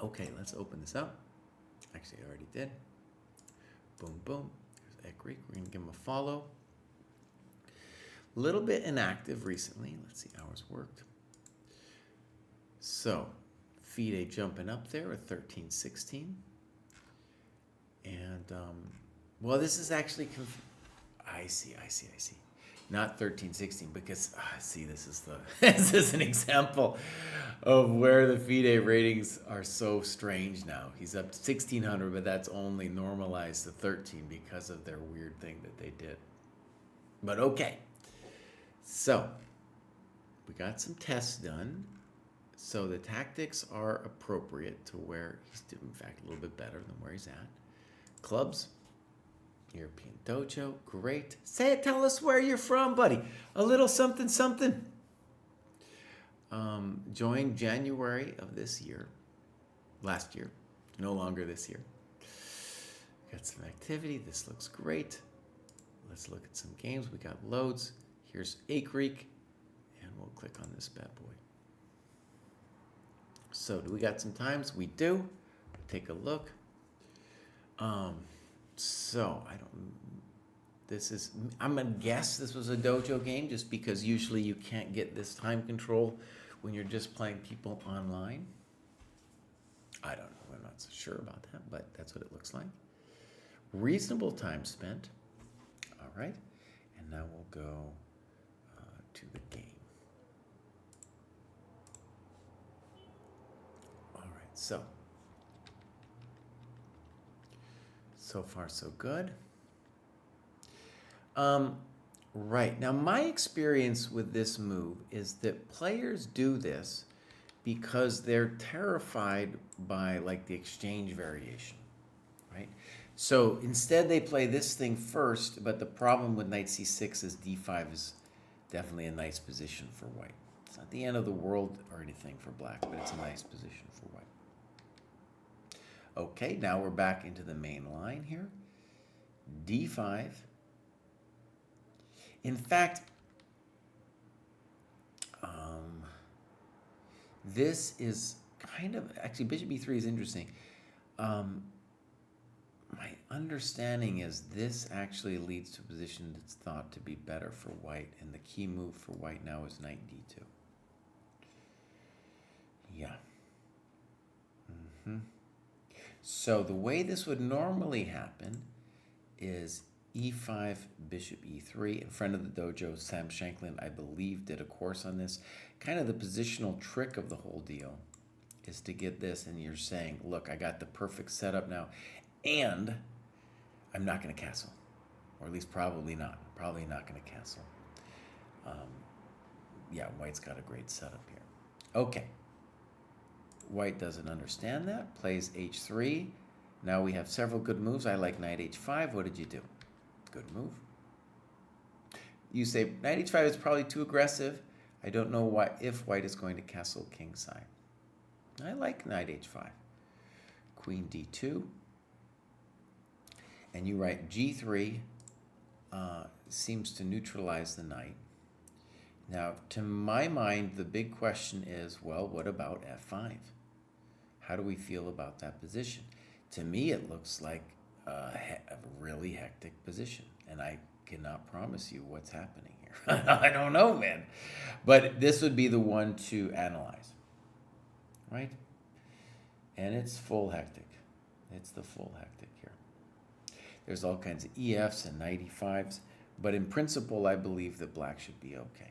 Okay, let's open this up. Actually, I already did. Boom, boom. There's Greek. We're going to give him a follow. A little bit inactive recently. Let's see, hours worked. So, FIDE jumping up there at 1316. And, well, this is actually, I see. Not 1316, because, see, this is this is an example of where the FIDE ratings are so strange now. He's up to 1,600, but that's only normalized to 13 because of their weird thing that they did. But okay. So, we got some tests done. So the tactics are appropriate to where he's doing, in fact, a little bit better than where he's at. Clubs, European Dojo, great. Say it, tell us where you're from, buddy. A little something, something. Joined January of this year. Last year, no longer this year. Got some activity, this looks great. Let's look at some games, we got loads. Here's Greek, and we'll click on this bad boy. So, do we got some times? We do. Take a look. So, I'm going to guess this was a dojo game just because usually you can't get this time control when you're just playing people online. I don't know. I'm not so sure about that, but that's what it looks like. Reasonable time spent. All right. And now we'll go to the game. All right. So far so good. Right. Now, my experience with this move is that players do this because they're terrified by, like, the exchange variation, right? So instead they play this thing first, but the problem with knight c6 is d5 is definitely a nice position for white. It's not the end of the world or anything for black, but it's a nice position for white. Okay, now we're back into the main line here. d5. In fact, this is kind of, actually, bishop e3 is interesting. My understanding is this actually leads to a position that's thought to be better for white, and the key move for white now is knight d2. Yeah. So the way this would normally happen is e5, bishop e3. A friend of the dojo, Sam Shanklin, I believe, did a course on this. Kind of the positional trick of the whole deal is to get this, and you're saying, look, I got the perfect setup now, and I'm not going to castle, or at least probably not. Probably not going to castle. Yeah, white's got a great setup here. Okay. White doesn't understand that, plays h3. Now we have several good moves. I like knight h5. What did you do? Good move. You say knight h5 is probably too aggressive. I don't know why if White is going to castle kingside. I like knight h5. Queen d2. And you write g3 seems to neutralize the knight. Now, to my mind, the big question is, well, what about f5? How do we feel about that position? To me, it looks like a really hectic position, and I cannot promise you what's happening here. I don't know, man. But this would be the one to analyze, right? And it's full hectic. It's the full hectic here. There's all kinds of EFs and knight e5s, but in principle, I believe that black should be okay.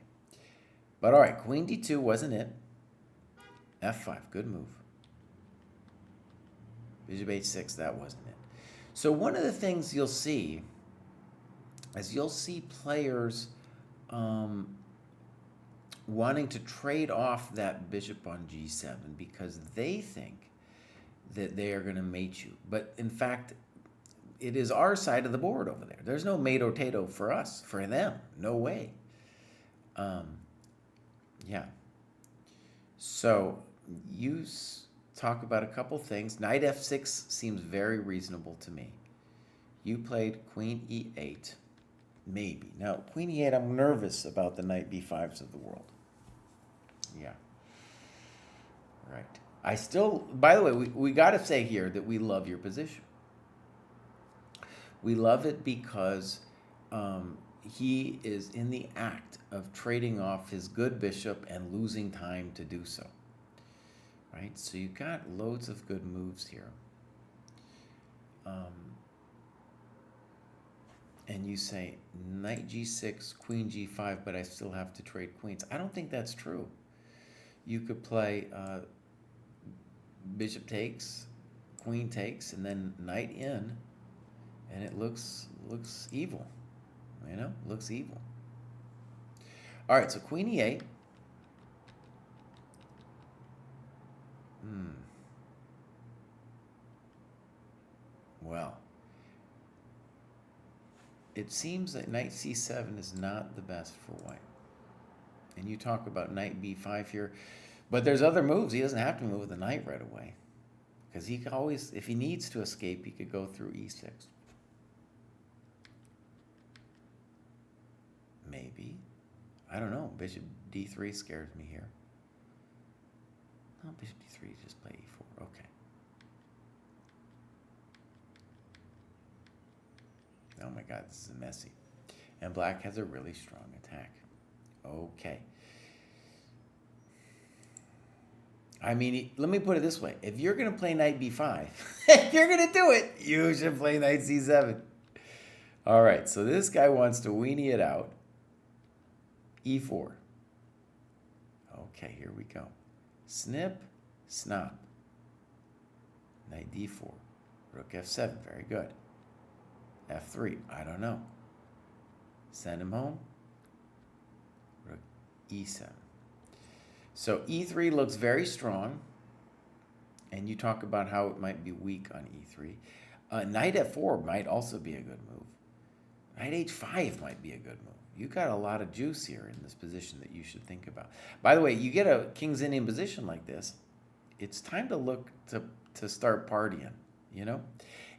But all right, queen d2 wasn't it. f5, good move. Bishop h6, that wasn't it. So one of the things you'll see is you'll see players wanting to trade off that bishop on g7 because they think that they are going to mate you. But in fact, it is our side of the board over there. There's no mate or tato for us, for them. No way. Yeah. So you talk about a couple things. Knight f6 seems very reasonable to me. You played queen e8. Maybe. Now, queen e8, I'm nervous about the knight b5s of the world. Yeah. Right. I still, by the way, we got to say here that we love your position. We love it because he is in the act of trading off his good bishop and losing time to do so. Right? So you've got loads of good moves here. And you say knight g6, queen g5, but I still have to trade queens. I don't think that's true. You could play bishop takes, queen takes, and then knight in, and it looks evil. You know, looks evil. All right, so queen e8. Well, it seems that knight c7 is not the best for white. And you talk about knight b5 here, but there's other moves. He doesn't have to move the knight right away, because he can always, if he needs to escape, he could go through e6. Maybe. I don't know. Bishop d3 scares me here. No, bishop d3, just play e4. Okay. Oh my God, this is messy. And black has a really strong attack. Okay. I mean, let me put it this way. If you're going to play knight b5, if you're going to do it, you should play knight c7. All right, so this guy wants to weenie it out. e4. Okay, here we go. Snip, snop. Knight d4. Rook f7, very good. f3, I don't know. Send him home. Rook e7. So e3 looks very strong, and you talk about how it might be weak on e3. Knight f4 might also be a good move. Knight h5 might be a good move. You got a lot of juice here in this position that you should think about. By the way, you get a King's Indian position like this, it's time to look to start partying, you know?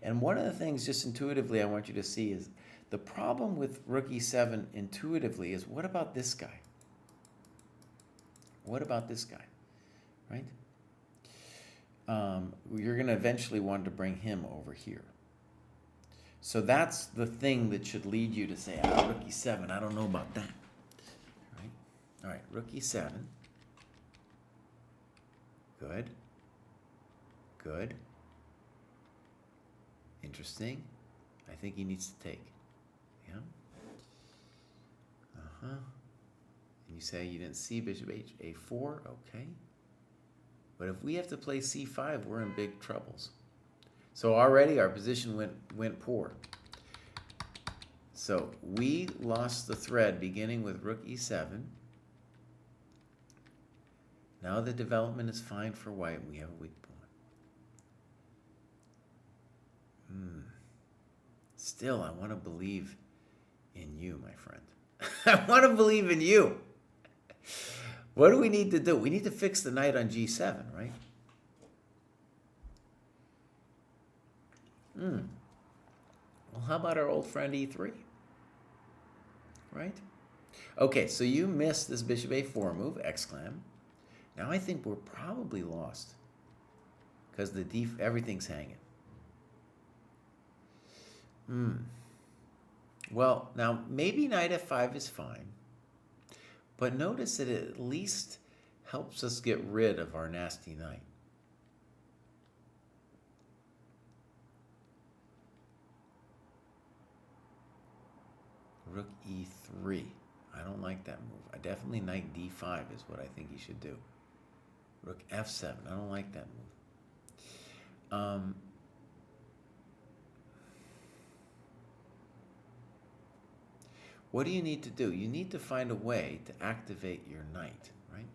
And one of the things just intuitively I want you to see is the problem with rook e7 intuitively is, what about this guy? What about this guy, right? You're going to eventually want to bring him over here. So that's the thing that should lead you to say, rook e7, I don't know about that. Right? All right, rook e7. Good. Good. Interesting. I think he needs to take. Yeah. Uh-huh. And you say you didn't see bishop a4. Okay. But if we have to play c5, we're in big troubles. So already our position went poor. So we lost the thread beginning with rook e7. Now Now the development is fine for white. We have a weak pawn. Still, I want to believe in you, my friend. I want to believe in you. What do we need to do? We need to fix the knight on g7, right? Well, how about our old friend e3? Right? Okay, so you missed this bishop a4 move, exclam. Now I think we're probably lost because everything's hanging. Well, now maybe knight f5 is fine, but notice that it at least helps us get rid of our nasty knight. Rook e3. I don't like that move. I definitely knight d5 is what I think you should do. Rook f7. I don't like that move. What do you need to do? You need to find a way to activate your knight, right?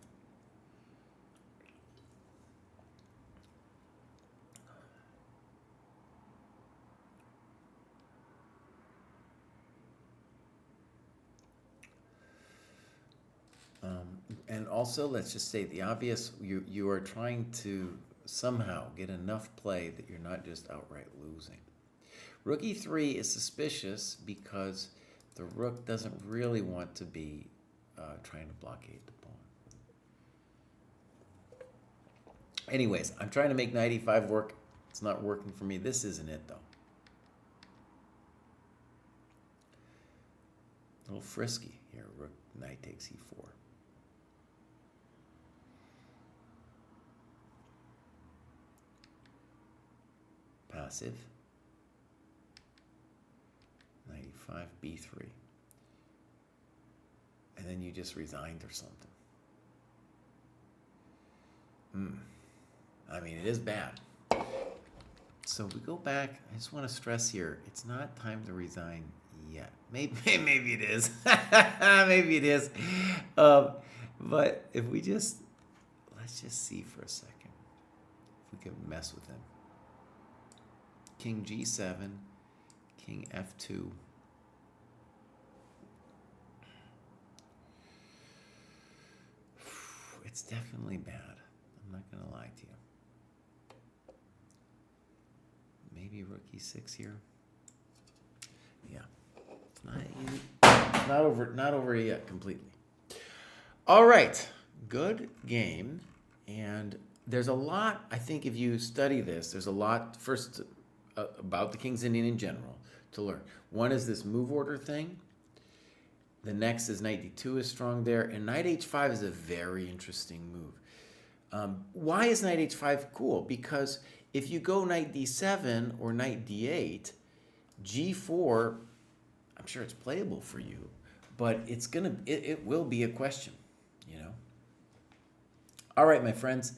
And also, let's just say the obvious, you are trying to somehow get enough play that you're not just outright losing. Rook e3 is suspicious because the rook doesn't really want to be trying to blockade the pawn. Anyways, I'm trying to make knight e5 work. It's not working for me. This isn't it, though. A little frisky here. Rook, knight takes e4. Passive. Knight e5, b3. And then you just resigned or something. I mean, it is bad. So we go back. I just want to stress here, it's not time to resign yet. Maybe it is. Maybe it is. But if we just, let's just see for a second if we can mess with him. King g7, king f2. It's definitely bad. I'm not going to lie to you. Maybe rook e6 here. Yeah. Not over yet completely. All right. Good game. And there's a lot, I think if you study this, there's a lot, first, about the King's Indian in general to learn. One is this move order thing. The next is knight d2 is strong there. And knight h5 is a very interesting move. Why is knight h5 cool? Because if you go knight d7 or knight d8, g4, I'm sure it's playable for you, but it will be a question, you know. All right, my friends,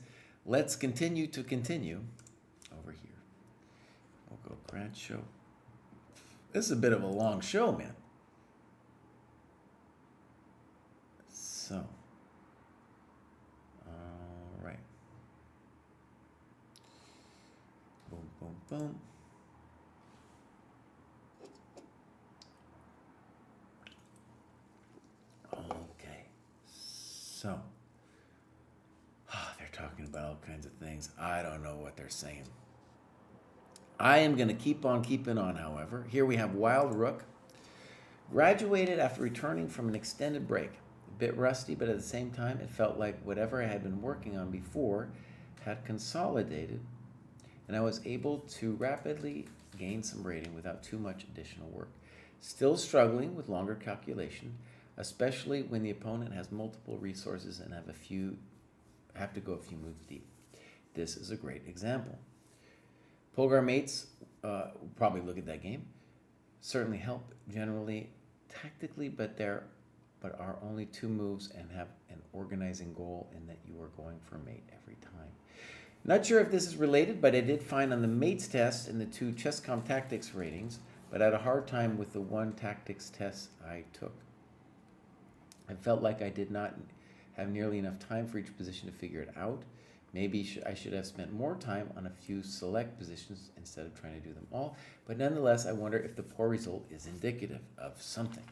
let's continue over here. We'll go grad show. This is a bit of a long show, man. So, all right. Boom, boom, boom. Okay. So, they're talking about all kinds of things. I don't know what they're saying. I am going to keep on keeping on, however. Here we have Wild Rook. Graduated after returning from an extended break. A bit rusty, but at the same time, it felt like whatever I had been working on before had consolidated, and I was able to rapidly gain some rating without too much additional work. Still struggling with longer calculation, especially when the opponent has multiple resources and have to go a few moves deep. This is a great example. Polgar mates probably look at that game. Certainly help generally tactically, but are only two moves and have an organizing goal in that you are going for mate every time. Not sure if this is related, but I did find on the mates test and the two Chess.com tactics ratings, but I had a hard time with the one tactics test I took. I felt like I did not have nearly enough time for each position to figure it out. Maybe I should have spent more time on a few select positions instead of trying to do them all. But nonetheless, I wonder if the poor result is indicative of something.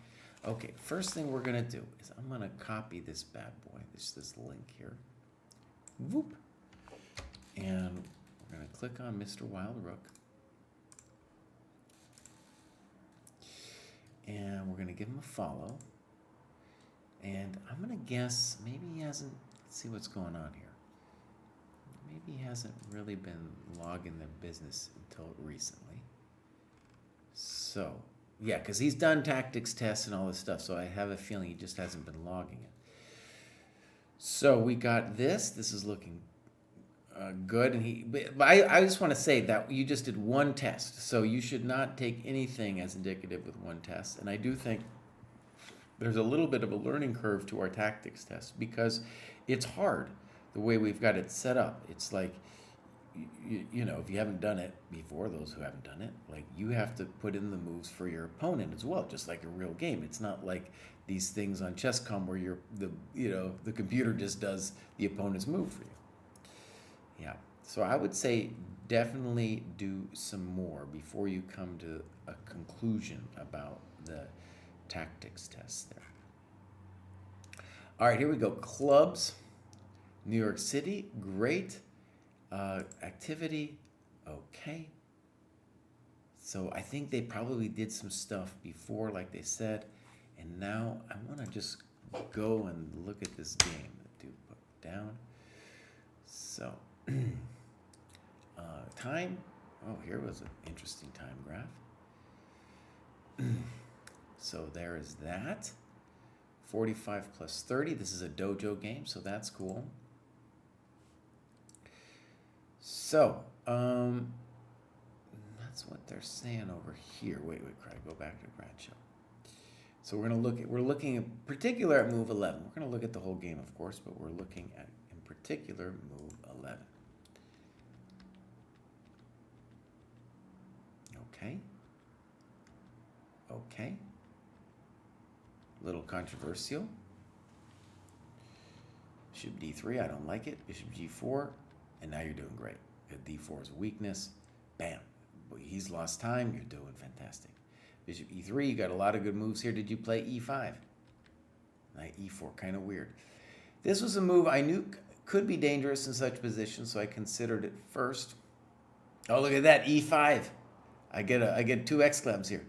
Okay, first thing we're going to do is I'm going to copy this bad boy, this link here. Whoop. And we're going to click on Mr. Wild Rook. And we're going to give him a follow. And I'm going to guess maybe he hasn't, let's see what's going on here. Maybe he hasn't really been logging the business until recently. So, yeah, because he's done tactics tests and all this stuff, so I have a feeling he just hasn't been logging it. So we got this. This is looking good. And but I just want to say that you just did one test, so you should not take anything as indicative with one test. And I do think there's a little bit of a learning curve to our tactics test because it's hard the way we've got it set up. It's like, you know, if you haven't done it before, those who haven't done it, like you have to put in the moves for your opponent as well, just like a real game. It's not like these things on Chess.com where the computer just does the opponent's move for you. Yeah, so I would say definitely do some more before you come to a conclusion about the tactics test there. All right, here we go. Clubs. New York City, great. Activity, okay. So I think they probably did some stuff before, like they said, and now I want to just go and look at this game. Do put down. So, time. Oh, here was an interesting time graph. So there is that. 45 plus 30. This is a dojo game, so that's cool. So, that's what they're saying over here. Wait, Kraai, go back to Grad Show. So we're looking in particular at move 11. We're going to look at the whole game, of course, but we're looking at, in particular, move 11. Okay. Okay. Little controversial. Bishop d3, I don't like it. Bishop g4. And now you're doing great. D4 is a weakness. Bam. He's lost time. You're doing fantastic. Bishop e3, you got a lot of good moves here. Did you play e5? Knight e4, kind of weird. This was a move I knew could be dangerous in such positions, so I considered it first. Oh, look at that, e5. I get two exclams here.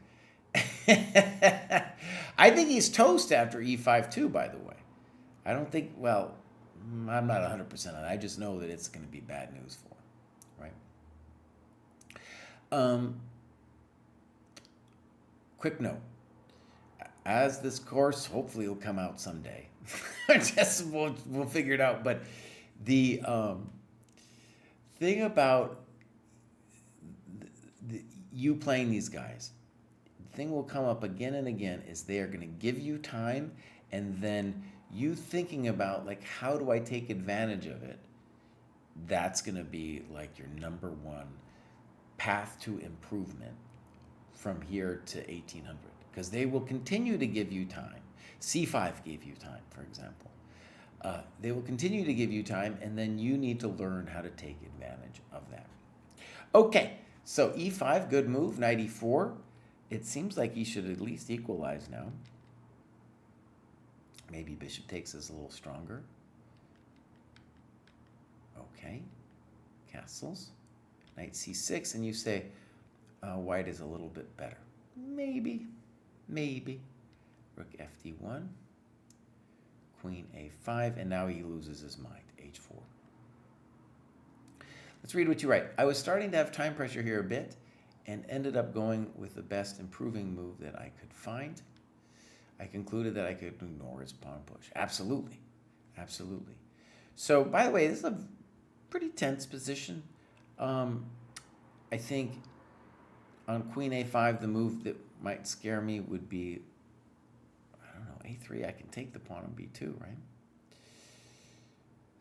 I think he's toast after e5 too, by the way. I don't think, well, I'm not 100% on it. I just know that it's going to be bad news for him, right? Quick note. As this course, hopefully it'll come out someday. We'll figure it out. But the thing about you playing these guys, the thing will come up again and again is they are going to give you time, and then you thinking about, like, how do I take advantage of it? That's going to be like your number one path to improvement from here to 1800, because they will continue to give you time. C5 gave you time, for example. They will continue to give you time, and then you need to learn how to take advantage of that. Okay, so e5, good move. Knight e4. It seems like he should at least equalize now. Maybe bishop takes is a little stronger. Okay, castles. Knight c6, and you say white is a little bit better. Maybe. Rook fd1. Queen a5, and now he loses his mind, h4. Let's read what you write. I was starting to have time pressure here a bit and ended up going with the best improving move that I could find. I concluded that I could ignore his pawn push. Absolutely. So, by the way, this is a pretty tense position. I think on queen a5, the move that might scare me would be, I don't know, a3. I can take the pawn on b2, right?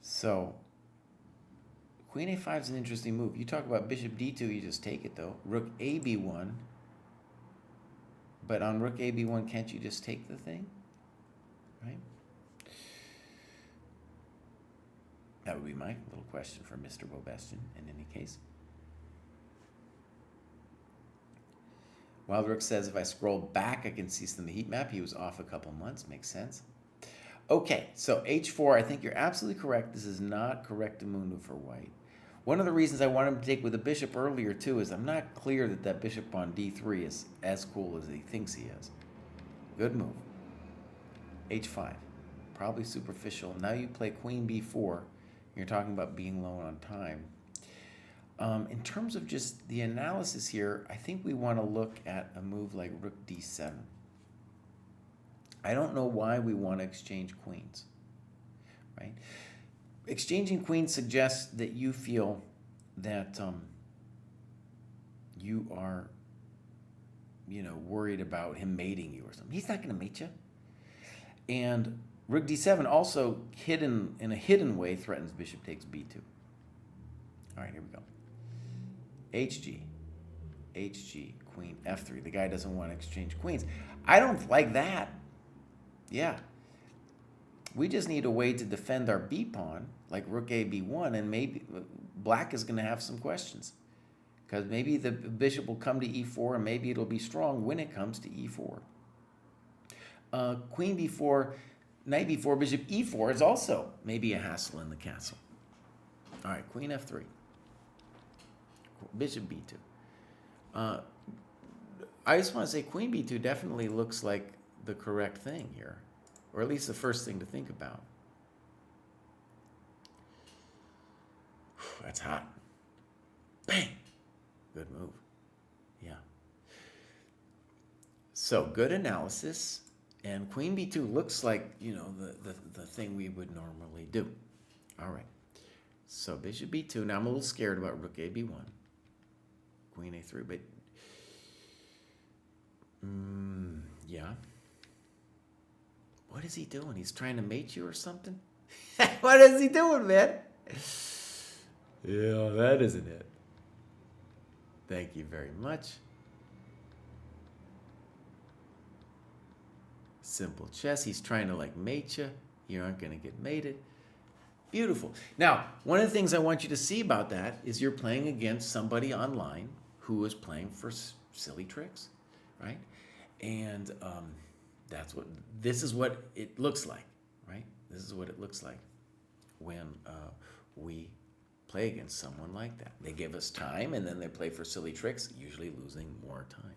So, queen a5 is an interesting move. You talk about bishop d2, you just take it, though. Rook a b1. But on rook a b1, can't you just take the thing? Right? That would be my little question for Mr. Bobestian in any case. Wild Rook says, if I scroll back, I can see some of the heat map. He was off a couple months. Makes sense. Okay, so h4, I think you're absolutely correct. This is not correctamundo for white. One of the reasons I wanted him to take with the bishop earlier, too, is I'm not clear that that bishop on d3 is as cool as he thinks he is. Good move. h5. Probably superficial. Now you play queen b4. You're talking about being low on time. In terms of just the analysis here, I think we want to look at a move like rook d7. I don't know why we want to exchange queens, right? Exchanging queens suggests that you feel that you are, worried about him mating you or something. He's not going to mate you. And rook d7 also, hidden in a hidden way, threatens bishop takes b2. All right, here we go. HG, HG, queen f3. The guy doesn't want to exchange queens. I don't like that. Yeah. We just need a way to defend our b pawn, like rook a b1, and maybe black is going to have some questions. Because maybe the bishop will come to e4, and maybe it'll be strong when it comes to e4. Queen b4, knight b4, bishop e4 is also maybe a hassle in the castle. All right, queen f3. Bishop b2. I just want to say queen b2 definitely looks like the correct thing here, or at least the first thing to think about. That's hot. Bang! Good move. Yeah. So good analysis, and queen b2 looks like, the thing we would normally do. All right. So bishop b2. Now I'm a little scared about rook a b1. Queen a3, but yeah. What is he doing? He's trying to mate you or something? What is he doing, man? Yeah, that isn't it. Thank you very much. Simple chess. He's trying to mate you. You aren't going to get mated. Beautiful. Now, one of the things I want you to see about that is you're playing against somebody online who is playing for silly tricks, right? And this is what it looks like, right? This is what it looks like when we play against someone like that. They give us time, and then they play for silly tricks, usually losing more time.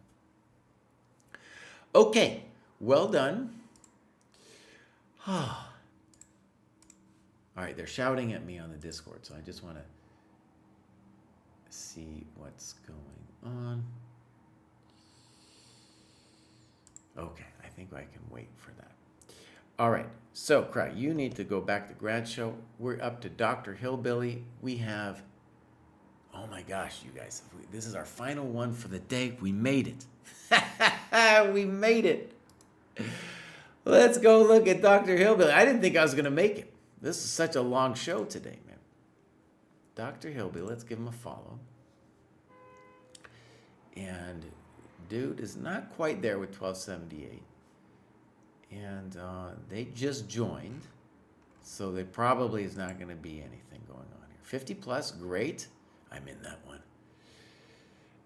Okay, well done. All right, they're shouting at me on the Discord, so I just want to see what's going on. Okay, I think I can wait for that. All right, so Kraai, you need to go back to grad show. We're up to Dr. Hillbilly. We have, oh my gosh, you guys, this is our final one for the day. We made it. We made it. Let's go look at Dr. Hillbilly. I didn't think I was going to make it. This is such a long show today, man. Dr. Hillbilly, let's give him a follow. And dude is not quite there with 1278. And they just joined, so there probably is not going to be anything going on here. 50 plus, great. I'm in that one.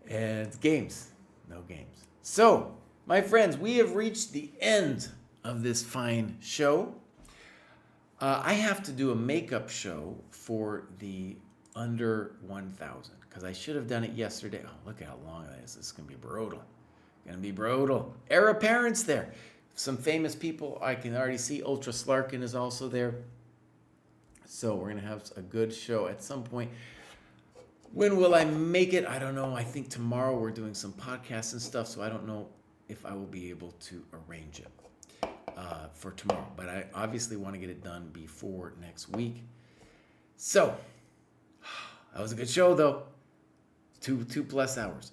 And games, no games. So, my friends, we have reached the end of this fine show. I have to do a makeup show for the under 1,000 because I should have done it yesterday. Oh, look at how long that is. This is going to be brutal. Going to be brutal. Heir apparents there. Some famous people I can already see. Ultra Slarkin is also there. So we're going to have a good show at some point. When will I make it? I don't know. I think tomorrow we're doing some podcasts and stuff, so I don't know if I will be able to arrange it for tomorrow. But I obviously want to get it done before next week. So, that was a good show, though. 2+ hours.